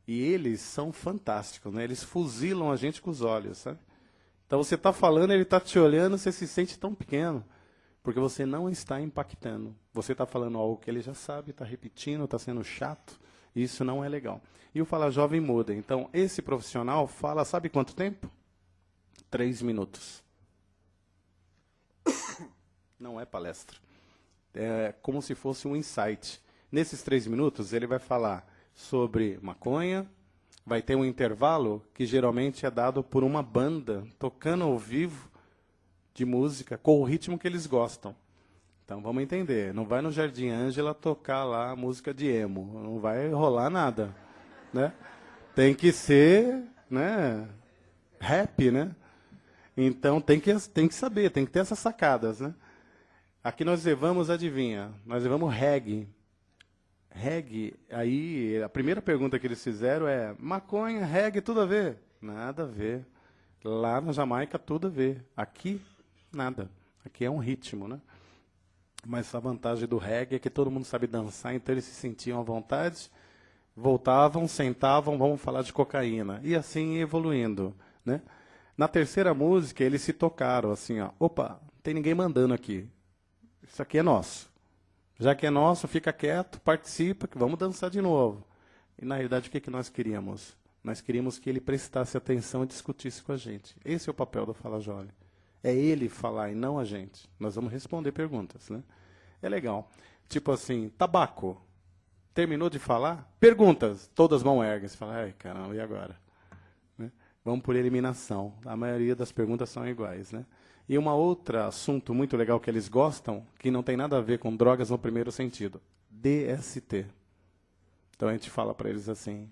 S1: E eles são fantásticos, né? Eles fuzilam a gente com os olhos, sabe? Então você está falando, ele está te olhando, você se sente tão pequeno, porque você não está impactando. Você está falando algo que ele já sabe, está repetindo, está sendo chato, e isso não é legal. E o Fala Jovem muda. Então, esse profissional fala, sabe quanto tempo? 3 minutos. Não é palestra. É como se fosse um insight. Nesses 3 minutos, ele vai falar sobre maconha, vai ter um intervalo que geralmente é dado por uma banda tocando ao vivo de música com o ritmo que eles gostam. Então vamos entender, não vai no Jardim Ângela tocar lá a música de emo, não vai rolar nada, né? Tem que ser, né, rap, né? Então tem que saber, tem que ter essas sacadas, né? Aqui nós levamos, adivinha, nós levamos reggae. Reggae, aí a primeira pergunta que eles fizeram é: maconha, reggae, tudo a ver? Nada a ver. Lá na Jamaica, tudo a ver. Aqui, nada. Aqui é um ritmo, né? Mas a vantagem do reggae é que todo mundo sabe dançar, então eles se sentiam à vontade, voltavam, sentavam, vamos falar de cocaína. E assim evoluindo, né? Na terceira música, eles se tocaram assim, ó, opa, não tem ninguém mandando aqui. Isso aqui é nosso. Já que é nosso, fica quieto, participa, que vamos dançar de novo. E, na realidade, o que nós queríamos? Nós queríamos que ele prestasse atenção e discutisse com a gente. Esse é o papel do Fala Jovem. É ele falar e não a gente. Nós vamos responder perguntas, né? É legal. Tipo assim, tabaco. Terminou de falar? Perguntas. Todas mão erguem. Você fala, ai, caramba, e agora? Né? Vamos por eliminação. A maioria das perguntas são iguais, né? E um outro assunto muito legal que eles gostam, que não tem nada a ver com drogas no primeiro sentido, DST. Então a gente fala para eles assim,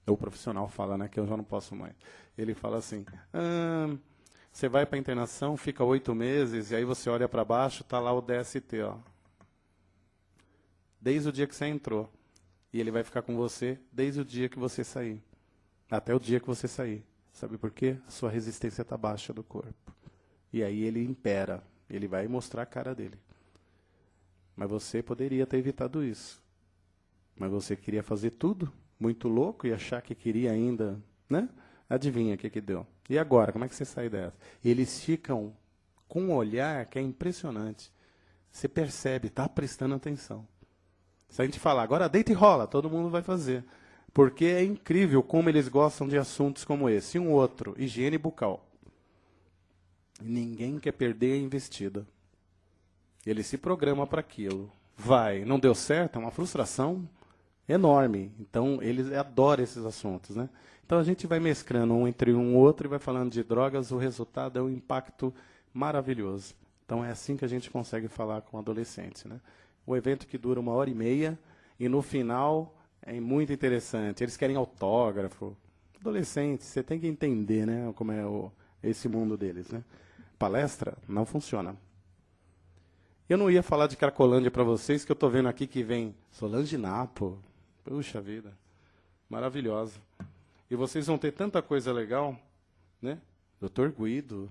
S1: o profissional fala, né, que eu já não posso mais. Ele fala assim, você vai para a internação, fica 8 meses, e aí você olha para baixo, está lá o DST, ó. Desde o dia que você entrou. E ele vai ficar com você desde o dia que você sair. Até o dia que você sair. Sabe por quê? A sua resistência está baixa do corpo. E aí ele impera, ele vai mostrar a cara dele. Mas você poderia ter evitado isso. Mas você queria fazer tudo, muito louco, e achar que queria ainda, né? Adivinha o que deu. E agora, como é que você sai dessa? Eles ficam com um olhar que é impressionante. Você percebe, está prestando atenção. Se a gente falar, agora deita e rola, todo mundo vai fazer. Porque é incrível como eles gostam de assuntos como esse. E um outro, higiene bucal. Ninguém quer perder a investida. Ele se programa para aquilo. Vai, não deu certo, é uma frustração enorme. Então, eles adoram esses assuntos, né? Então, a gente vai mesclando um entre um outro e vai falando de drogas, o resultado é um impacto maravilhoso. Então, é assim que a gente consegue falar com adolescentes, né? O evento que dura 1h30 e no final é muito interessante. Eles querem autógrafo. Adolescentes, você tem que entender, né, como é esse mundo deles, né? Palestra não funciona. Eu não ia falar de Cracolândia para vocês, que eu estou vendo aqui que vem Solange Napo. Puxa vida, maravilhosa. E vocês vão ter tanta coisa legal, né? Dr. Guido,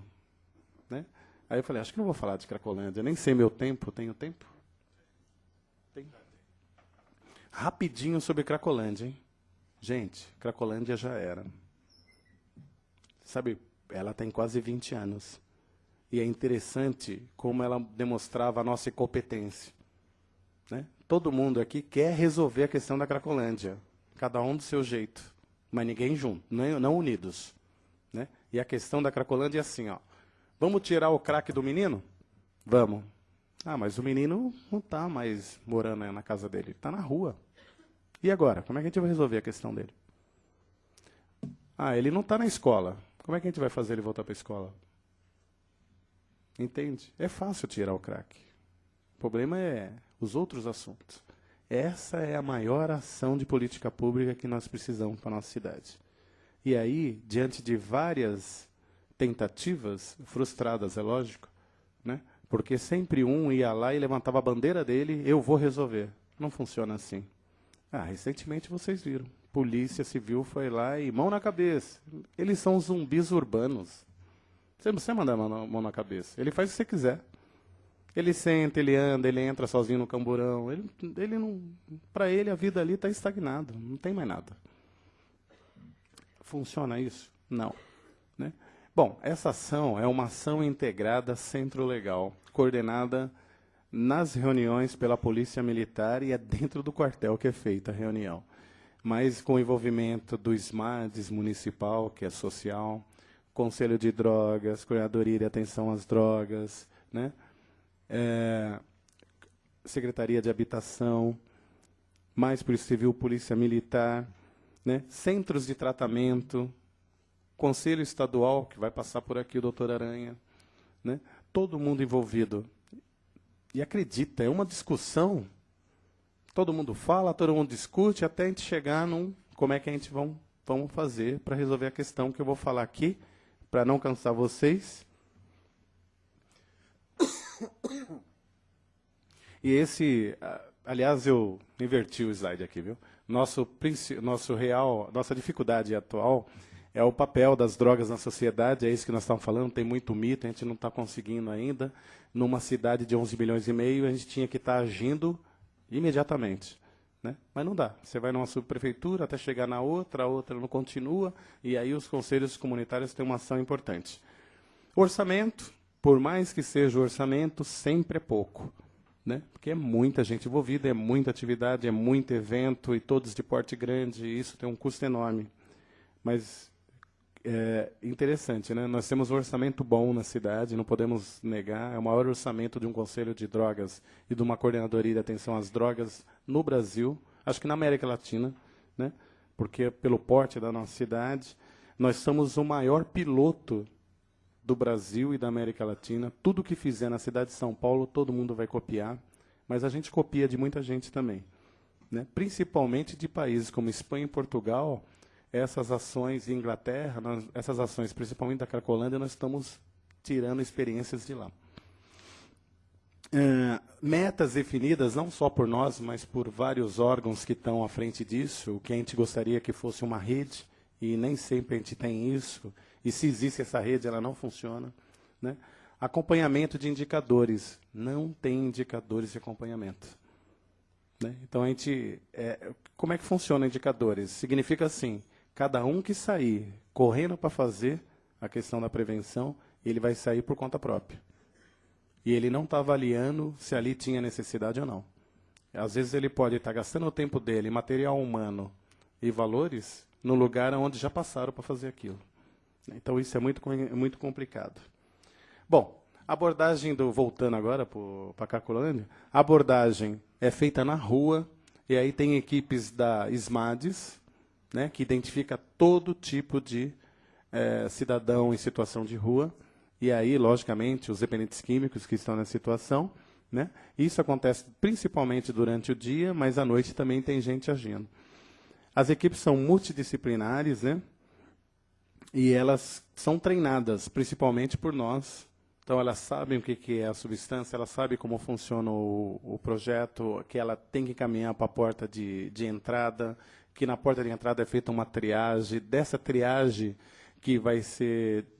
S1: né? Aí eu falei, acho que não vou falar de Cracolândia, nem sei meu tempo, tenho tempo? Tem. Rapidinho sobre Cracolândia, hein? Gente, Cracolândia já era. Sabe, ela tem quase 20 anos. E é interessante como ela demonstrava a nossa incompetência. Né? Todo mundo aqui quer resolver a questão da Cracolândia, cada um do seu jeito, mas ninguém junto, não unidos. Né? E a questão da Cracolândia é assim, ó, vamos tirar o crack do menino? Vamos. Ah, mas o menino não está mais morando na casa dele, está na rua. E agora? Como é que a gente vai resolver a questão dele? Ah, ele não está na escola. Como é que a gente vai fazer ele voltar para a escola? Entende? É fácil tirar o crack. O problema é os outros assuntos. Essa é a maior ação de política pública que nós precisamos para a nossa cidade. E aí, diante de várias tentativas, frustradas, é lógico, né? Porque sempre um ia lá e levantava a bandeira dele, eu vou resolver. Não funciona assim. Ah, recentemente vocês viram. Polícia Civil foi lá e mão na cabeça. Eles são zumbis urbanos. Você não precisa mandar a mão na cabeça. Ele faz o que você quiser. Ele senta, ele anda, ele entra sozinho no camburão. Ele não, para ele a vida ali está estagnada, não tem mais nada. Funciona isso? Não. Né? Bom, essa ação é uma ação integrada centro-legal, coordenada nas reuniões pela Polícia Militar e é dentro do quartel que é feita a reunião. Mas com o envolvimento do SMADES municipal, que é social, Conselho de Drogas, Coordenadoria de Atenção às Drogas, né? Secretaria de Habitação, mais Polícia Civil, Polícia Militar, né? Centros de tratamento, Conselho Estadual, que vai passar por aqui o doutor Aranha, né? Todo mundo envolvido. E acredita, é uma discussão, todo mundo fala, todo mundo discute, até a gente chegar num como é que a gente vamos fazer para resolver a questão que eu vou falar aqui, para não cansar vocês. E esse, aliás, eu inverti o slide aqui, viu? Nossa dificuldade atual é o papel das drogas na sociedade, é isso que nós estamos falando, tem muito mito, a gente não está conseguindo ainda. Numa cidade de 11 milhões e meio, a gente tinha que estar agindo imediatamente. Né? Mas não dá. Você vai numa subprefeitura até chegar na outra, a outra não continua, e aí os conselhos comunitários têm uma ação importante. O orçamento, por mais que seja o orçamento, sempre é pouco. Né? Porque é muita gente envolvida, é muita atividade, é muito evento, e todos de porte grande, e isso tem um custo enorme. Mas é interessante, né? Nós temos um orçamento bom na cidade, não podemos negar, é o maior orçamento de um conselho de drogas e de uma coordenadoria de atenção às drogas no Brasil, acho que na América Latina, né? Porque pelo porte da nossa cidade, nós somos o maior piloto do Brasil e da América Latina. Tudo que fizer na cidade de São Paulo, todo mundo vai copiar, mas a gente copia de muita gente também, né? Principalmente de países como Espanha e Portugal. Essas ações em Inglaterra, essas ações, principalmente da Cracolândia, nós estamos tirando experiências de lá. Metas definidas, não só por nós, mas por vários órgãos que estão à frente disso, o que a gente gostaria que fosse uma rede, e nem sempre a gente tem isso, e se existe essa rede, ela não funciona. Né? Acompanhamento de indicadores, não tem indicadores de acompanhamento. Né? Então, a gente, como é que funciona indicadores? Significa assim, cada um que sair correndo para fazer a questão da prevenção, ele vai sair por conta própria. E ele não está avaliando se ali tinha necessidade ou não. Às vezes ele pode estar gastando o tempo dele, material humano e valores, no lugar onde já passaram para fazer aquilo. Então isso é muito complicado. Bom, a abordagem voltando agora para a Cracolândia, a abordagem é feita na rua, e aí tem equipes da SMADES, né, que identifica todo tipo de cidadão em situação de rua, e aí, logicamente, os dependentes químicos que estão nessa situação, né? Isso acontece principalmente durante o dia, mas à noite também tem gente agindo. As equipes são multidisciplinares, né? E elas são treinadas, principalmente por nós. Então, elas sabem o que é a substância, elas sabem como funciona o projeto, que ela tem que caminhar para a porta de entrada, que na porta de entrada é feita uma triagem, dessa triagem que vai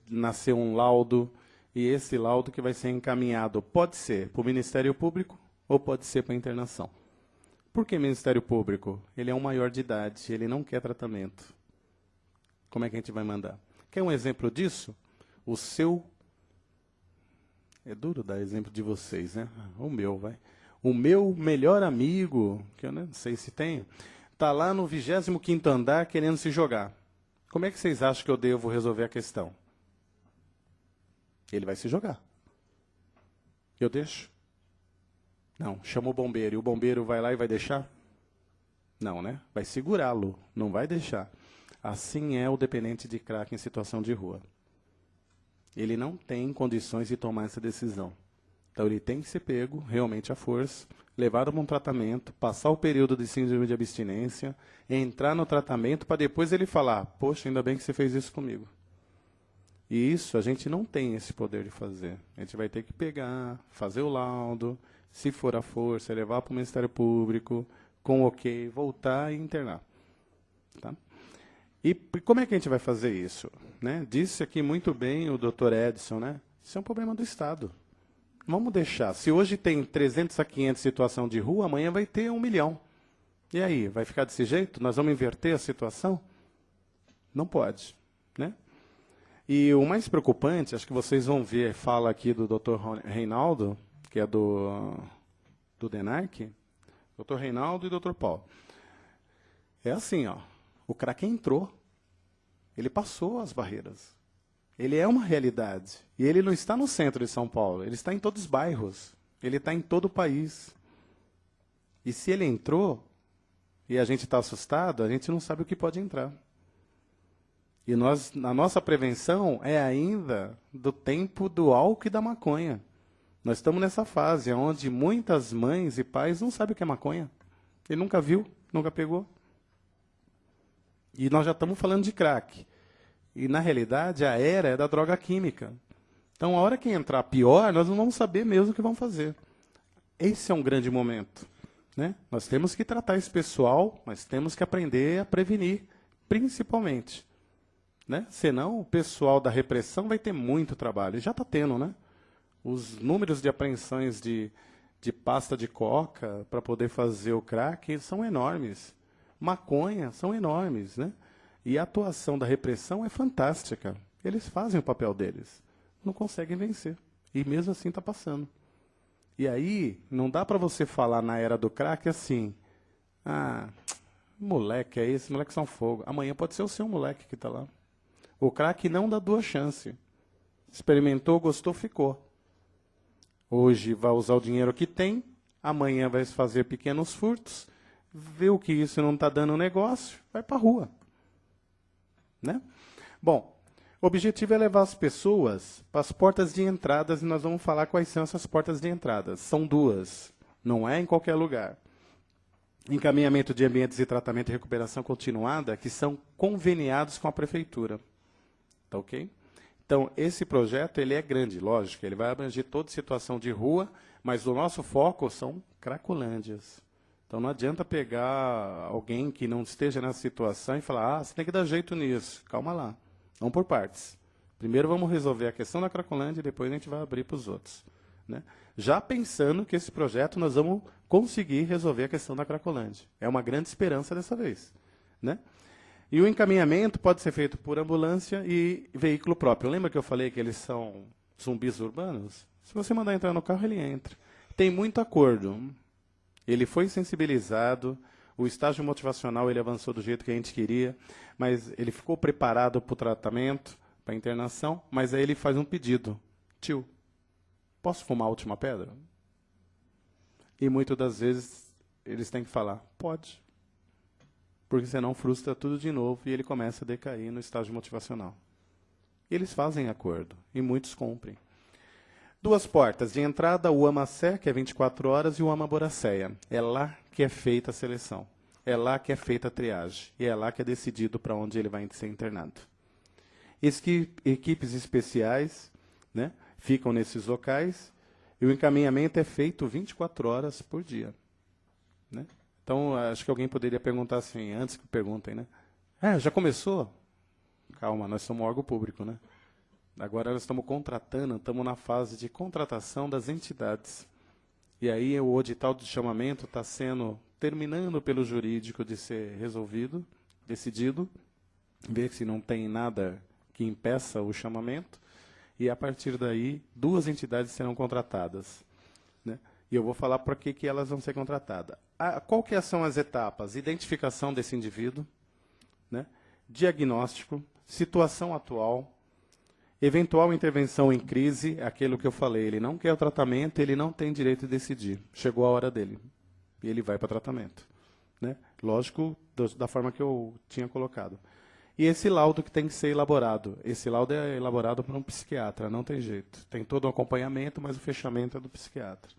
S1: nascer um laudo, e esse laudo que vai ser encaminhado pode ser para o Ministério Público ou pode ser para a internação. Por que Ministério Público? Ele é um maior de idade, ele não quer tratamento. Como é que a gente vai mandar? Quer um exemplo disso? O seu... É duro dar exemplo de vocês, né? O meu, vai. O meu melhor amigo, que eu não sei se tem, está lá no 25º andar querendo se jogar. Como é que vocês acham que eu devo resolver a questão? Ele vai se jogar. Eu deixo? Não, chama o bombeiro. E o bombeiro vai lá e vai deixar? Não, né? Vai segurá-lo, não vai deixar. Assim é o dependente de crack em situação de rua. Ele não tem condições de tomar essa decisão. Então, ele tem que ser pego, realmente à força, levado para um tratamento, passar o período de síndrome de abstinência, entrar no tratamento para depois ele falar, poxa, ainda bem que você fez isso comigo. E isso a gente não tem esse poder de fazer. A gente vai ter que pegar, fazer o laudo, se for à força, levar para o Ministério Público, com ok, voltar e internar. Tá? E como é que a gente vai fazer isso? Né? Disse aqui muito bem o Dr. Edson, né? Isso é um problema do Estado. Vamos deixar. Se hoje tem 300 a 500 situação de rua, amanhã vai ter 1 milhão. E aí, vai ficar desse jeito? Nós vamos inverter a situação? Não pode. Né? E o mais preocupante, acho que vocês vão ver, fala aqui do Dr. Reinaldo, que é do DENARC, Dr. Reinaldo e Dr. Paulo. É assim, ó, o crack entrou, ele passou as barreiras. Ele é uma realidade. E ele não está no centro de São Paulo, ele está em todos os bairros, ele está em todo o país. E se ele entrou, e a gente está assustado, a gente não sabe o que pode entrar. E a nossa prevenção é ainda do tempo do álcool e da maconha. Nós estamos nessa fase onde muitas mães e pais não sabem o que é maconha. Ele nunca viu, nunca pegou. E nós já estamos falando de crack. E, na realidade, a era é da droga química. Então, a hora que entrar pior, nós não vamos saber mesmo o que vamos fazer. Esse é um grande momento. Né? Nós temos que tratar esse pessoal, nós temos que aprender a prevenir, principalmente. Né? Senão, o pessoal da repressão vai ter muito trabalho. E já está tendo, né? Os números de apreensões de pasta de coca para poder fazer o crack são enormes. Maconha são enormes, né? E a atuação da repressão é fantástica. Eles fazem o papel deles. Não conseguem vencer. E mesmo assim está passando. E aí, não dá para você falar na era do crack assim, ah, moleque é esse, moleque são fogo. Amanhã pode ser o seu moleque que está lá. O crack não dá duas chances. Experimentou, gostou, ficou. Hoje vai usar o dinheiro que tem, amanhã vai fazer pequenos furtos, viu que isso não está dando negócio, vai para a rua. Né? Bom, o objetivo é levar as pessoas para as portas de entradas, e nós vamos falar quais são essas portas de entradas. São duas, não é em qualquer lugar. Encaminhamento de ambientes de tratamento e recuperação continuada, que são conveniados com a prefeitura. Tá ok? Então, esse projeto ele é grande, lógico, ele vai abranger toda situação de rua, mas o nosso foco são cracolândias. Então, não adianta pegar alguém que não esteja nessa situação e falar, você tem que dar jeito nisso. Calma lá, vamos por partes. Primeiro vamos resolver a questão da Cracolândia e depois a gente vai abrir para os outros. Né? Já pensando que esse projeto nós vamos conseguir resolver a questão da Cracolândia. É uma grande esperança dessa vez. Né? E o encaminhamento pode ser feito por ambulância e veículo próprio. Lembra que eu falei que eles são zumbis urbanos? Se você mandar entrar no carro, ele entra. Tem muito acordo. Ele foi sensibilizado, o estágio motivacional ele avançou do jeito que a gente queria, mas ele ficou preparado para o tratamento, para a internação, mas aí ele faz um pedido. Tio, posso fumar a última pedra? E muitas das vezes eles têm que falar, pode. Porque senão frustra tudo de novo e ele começa a decair no estágio motivacional. E eles fazem acordo, e muitos cumprem. Duas portas de entrada, o Amacé, que é 24 horas, e o Amaboraceia. É lá que é feita a seleção. É lá que é feita a triagem. E é lá que é decidido para onde ele vai ser internado. Equipes especiais, né, ficam nesses locais e o encaminhamento é feito 24 horas por dia. Né? Então, acho que alguém poderia perguntar assim, antes que perguntem, né? Já começou? Calma, nós somos um órgão público, né? Agora nós estamos contratando, estamos na fase de contratação das entidades. E aí o edital de chamamento está terminando pelo jurídico de ser resolvido, decidido, ver se não tem nada que impeça o chamamento, e a partir daí 2 entidades serão contratadas. Né? E eu vou falar por que elas vão ser contratadas. Qual que são as etapas? Identificação desse indivíduo, né? Diagnóstico, situação atual, eventual intervenção em crise, aquilo que eu falei, ele não quer o tratamento, ele não tem direito de decidir. Chegou a hora dele. E ele vai para tratamento. Né? Lógico, da forma que eu tinha colocado. E esse laudo que tem que ser elaborado. Esse laudo é elaborado por um psiquiatra, não tem jeito. Tem todo um acompanhamento, mas o fechamento é do psiquiatra.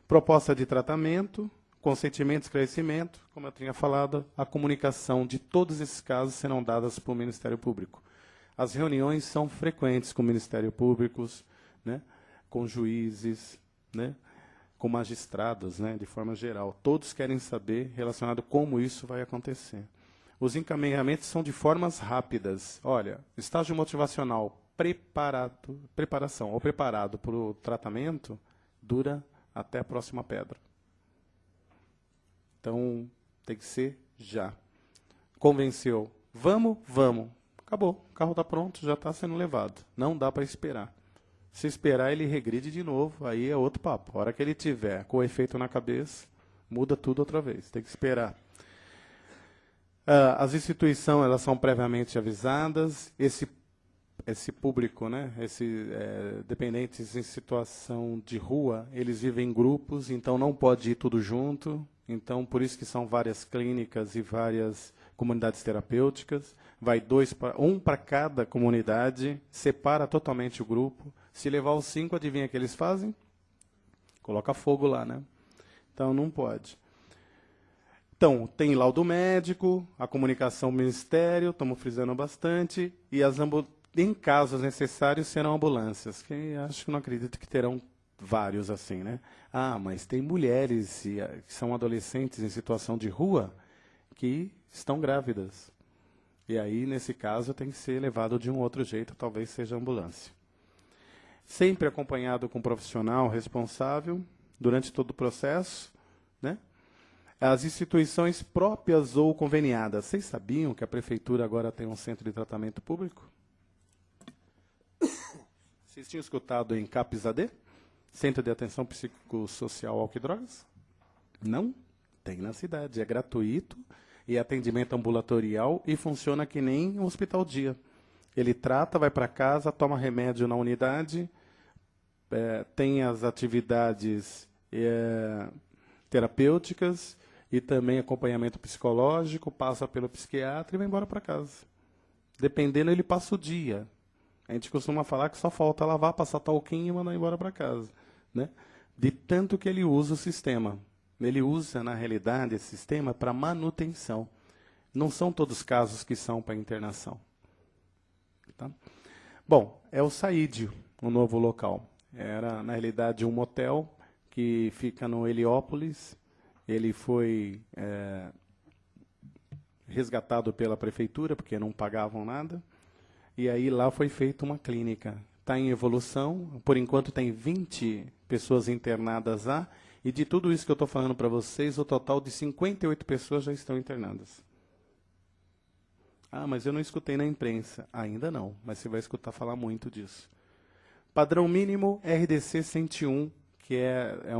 S1: Proposta de tratamento, consentimento e esclarecimento, como eu tinha falado, a comunicação de todos esses casos serão dadas para o Ministério Público. As reuniões são frequentes com o Ministério Público, né, com juízes, né, com magistrados, né, de forma geral. Todos querem saber relacionado como isso vai acontecer. Os encaminhamentos são de formas rápidas. Olha, estágio motivacional, preparação ou preparado para o tratamento, dura até a próxima pedra. Então, tem que ser já. Convenceu. Vamos, vamos. Acabou. O carro está pronto, já está sendo levado. Não dá para esperar. Se esperar, ele regride de novo, aí é outro papo. A hora que ele tiver com o efeito na cabeça, muda tudo outra vez. Tem que esperar. As instituições, elas são previamente avisadas. Esse público, né, dependentes em situação de rua, eles vivem em grupos, então não pode ir tudo junto. Então, por isso que são várias clínicas e várias comunidades terapêuticas. Vai um para cada comunidade, separa totalmente o grupo. Se levar os 5, adivinha o que eles fazem? Coloca fogo lá, né? Então, não pode. Então, tem laudo médico, a comunicação do Ministério, estamos frisando bastante, e em casos necessários serão ambulâncias, que acho que não acredito que terão vários assim, né? Mas tem mulheres que são adolescentes em situação de rua que estão grávidas. E aí, nesse caso, tem que ser levado de um outro jeito, talvez seja ambulância. Sempre acompanhado com um profissional responsável durante todo o processo, né? As instituições próprias ou conveniadas. Vocês sabiam que a prefeitura agora tem um centro de tratamento público? Vocês tinham escutado em CAPS-AD? Centro de Atenção Psicossocial Álcool e Drogas? Não? Tem na cidade. É gratuito e atendimento ambulatorial e funciona que nem um hospital-dia. Ele trata, vai para casa, toma remédio na unidade, tem as atividades terapêuticas e também acompanhamento psicológico, passa pelo psiquiatra e vai embora para casa. Dependendo, ele passa o dia. A gente costuma falar que só falta lavar, passar talquinho e mandar embora para casa. Né? De tanto que ele usa o sistema. Ele usa, na realidade, esse sistema para manutenção. Não são todos os casos que são para internação. Tá? Bom, é o Saídio, o novo local. Era, na realidade, um motel que fica no Heliópolis. Ele foi resgatado pela prefeitura, porque não pagavam nada. E aí lá foi feita uma clínica. Está em evolução. Por enquanto tem 20 pessoas internadas lá. E de tudo isso que eu estou falando para vocês, o total de 58 pessoas já estão internadas. Mas eu não escutei na imprensa. Ainda não, mas você vai escutar falar muito disso. Padrão mínimo RDC 101, que é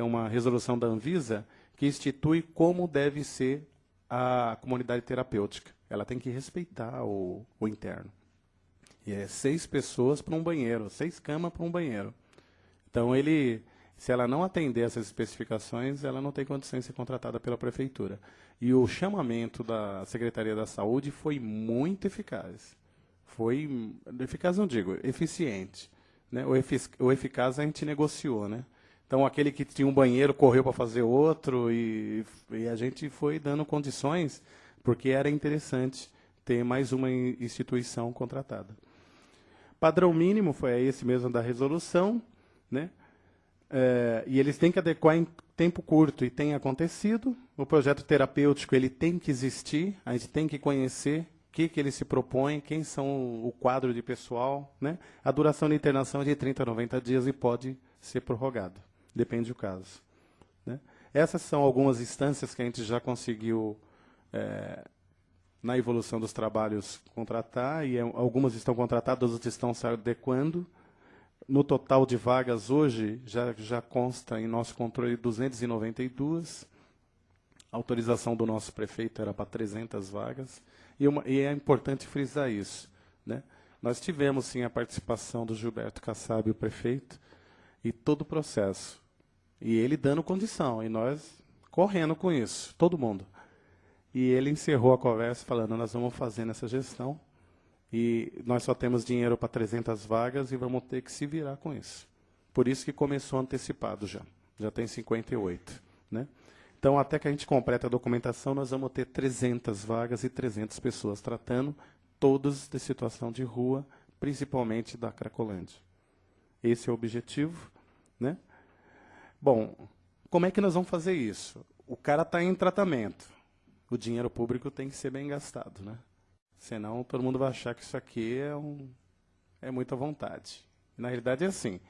S1: uma resolução da Anvisa, que institui como deve ser a comunidade terapêutica. Ela tem que respeitar o interno. E é 6 pessoas para um banheiro, 6 camas para um banheiro. Então, se ela não atender essas especificações, ela não tem condições de ser contratada pela prefeitura. E o chamamento da Secretaria da Saúde foi muito eficaz. Foi, eficaz não digo, eficiente. né? O eficaz a gente negociou, né? Então, aquele que tinha um banheiro correu para fazer outro e a gente foi dando condições, porque era interessante ter mais uma instituição contratada. Padrão mínimo foi esse mesmo da resolução, né? E eles têm que adequar em tempo curto, e tem acontecido. O projeto terapêutico ele tem que existir, a gente tem que conhecer o que ele se propõe, quem são o quadro de pessoal, né? A duração de internação é de 30 a 90 dias e pode ser prorrogado, depende do caso, né? Essas são algumas instâncias que a gente já conseguiu, na evolução dos trabalhos, contratar, e algumas estão contratadas, outras estão se adequando. No total de vagas hoje, já consta em nosso controle 292. A autorização do nosso prefeito era para 300 vagas. E é importante frisar isso, né? Nós tivemos, sim, a participação do Gilberto Kassab, o prefeito, e todo o processo. E ele dando condição, e nós correndo com isso, todo mundo. E ele encerrou a conversa falando, nós vamos fazer nessa gestão, e nós só temos dinheiro para 300 vagas e vamos ter que se virar com isso. Por isso que começou antecipado já tem 58, né? Então, até que a gente complete a documentação, nós vamos ter 300 vagas e 300 pessoas tratando, todos de situação de rua, principalmente da Cracolândia. Esse é o objetivo, né? Bom, como é que nós vamos fazer isso? O cara está em tratamento. O dinheiro público tem que ser bem gastado, né? Senão, todo mundo vai achar que isso aqui é muita vontade. Na realidade, é assim.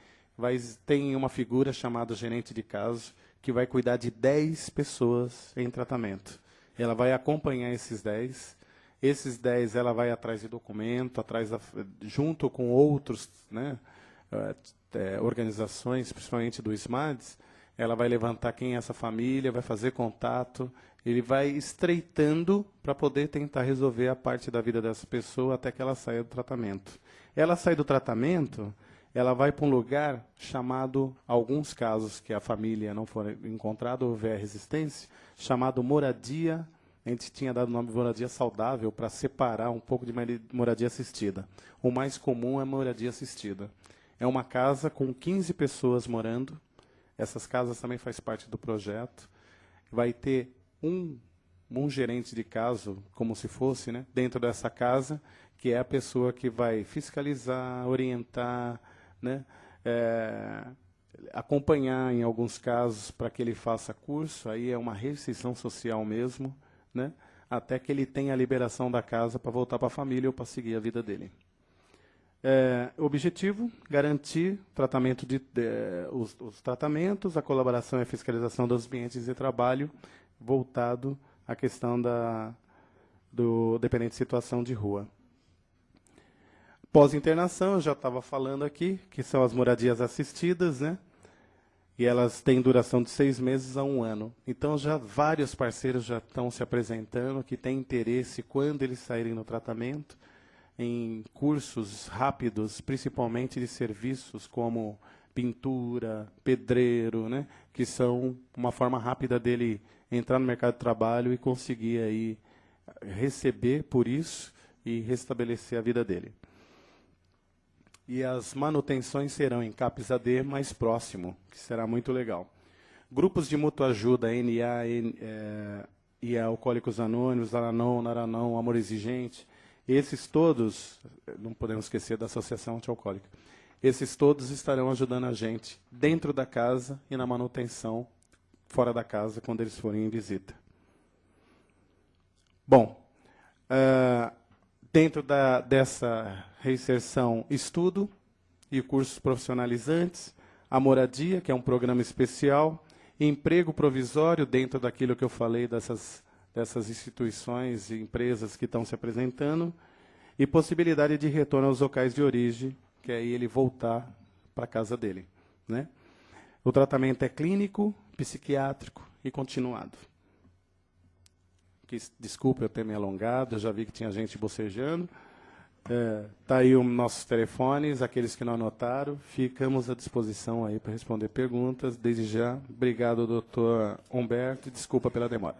S1: Tem uma figura chamada gerente de caso, que vai cuidar de 10 pessoas em tratamento. Ela vai acompanhar esses 10. Esses 10, ela vai atrás de documento, junto com outros, né, organizações, principalmente do SMADS, ela vai levantar quem é essa família, vai fazer contato, ele vai estreitando para poder tentar resolver a parte da vida dessa pessoa até que ela saia do tratamento. Ela sai do tratamento, ela vai para um lugar chamado, alguns casos que a família não for encontrada, houver resistência, chamado moradia. A gente tinha dado o nome de moradia saudável para separar um pouco de moradia assistida. O mais comum é moradia assistida. É uma casa com 15 pessoas morando. Essas casas também faz parte do projeto. Vai ter um gerente de caso, como se fosse, né, dentro dessa casa, que é a pessoa que vai fiscalizar, orientar, né, acompanhar em alguns casos para que ele faça curso, aí é uma restrição social mesmo, né, até que ele tenha a liberação da casa para voltar para a família ou para seguir a vida dele. Objetivo, garantir tratamento os tratamentos, a colaboração e a fiscalização dos ambientes de trabalho, voltado à questão do dependente de situação de rua. Pós-internação, eu já estava falando aqui, que são as moradias assistidas, né? E elas têm duração de 6 meses a 1 ano. Então, já vários parceiros já estão se apresentando, que têm interesse, quando eles saírem no tratamento, em cursos rápidos, principalmente de serviços como pintura, pedreiro, né? Que são uma forma rápida dele entrar no mercado de trabalho e conseguir aí receber por isso e restabelecer a vida dele. E as manutenções serão em CAPS AD mais próximo, que será muito legal. Grupos de mútua ajuda, NA, e Alcoólicos Anônimos, Aranon, Naranão, Amor Exigente, esses todos, não podemos esquecer da Associação Antialcoólica, esses todos estarão ajudando a gente dentro da casa e na manutenção fora da casa, quando eles forem em visita. Bom, dentro dessa reinserção, estudo e cursos profissionalizantes, a moradia, que é um programa especial, emprego provisório, dentro daquilo que eu falei dessas instituições e empresas que estão se apresentando, e possibilidade de retorno aos locais de origem, que é aí ele voltar para a casa dele, né? O tratamento é clínico, psiquiátrico e continuado. Desculpa eu ter me alongado, eu já vi que tinha gente bocejando. Tá aí os nossos telefones, aqueles que não anotaram, ficamos à disposição aí para responder perguntas. Desde já, obrigado, doutor Humberto, e desculpa pela demora.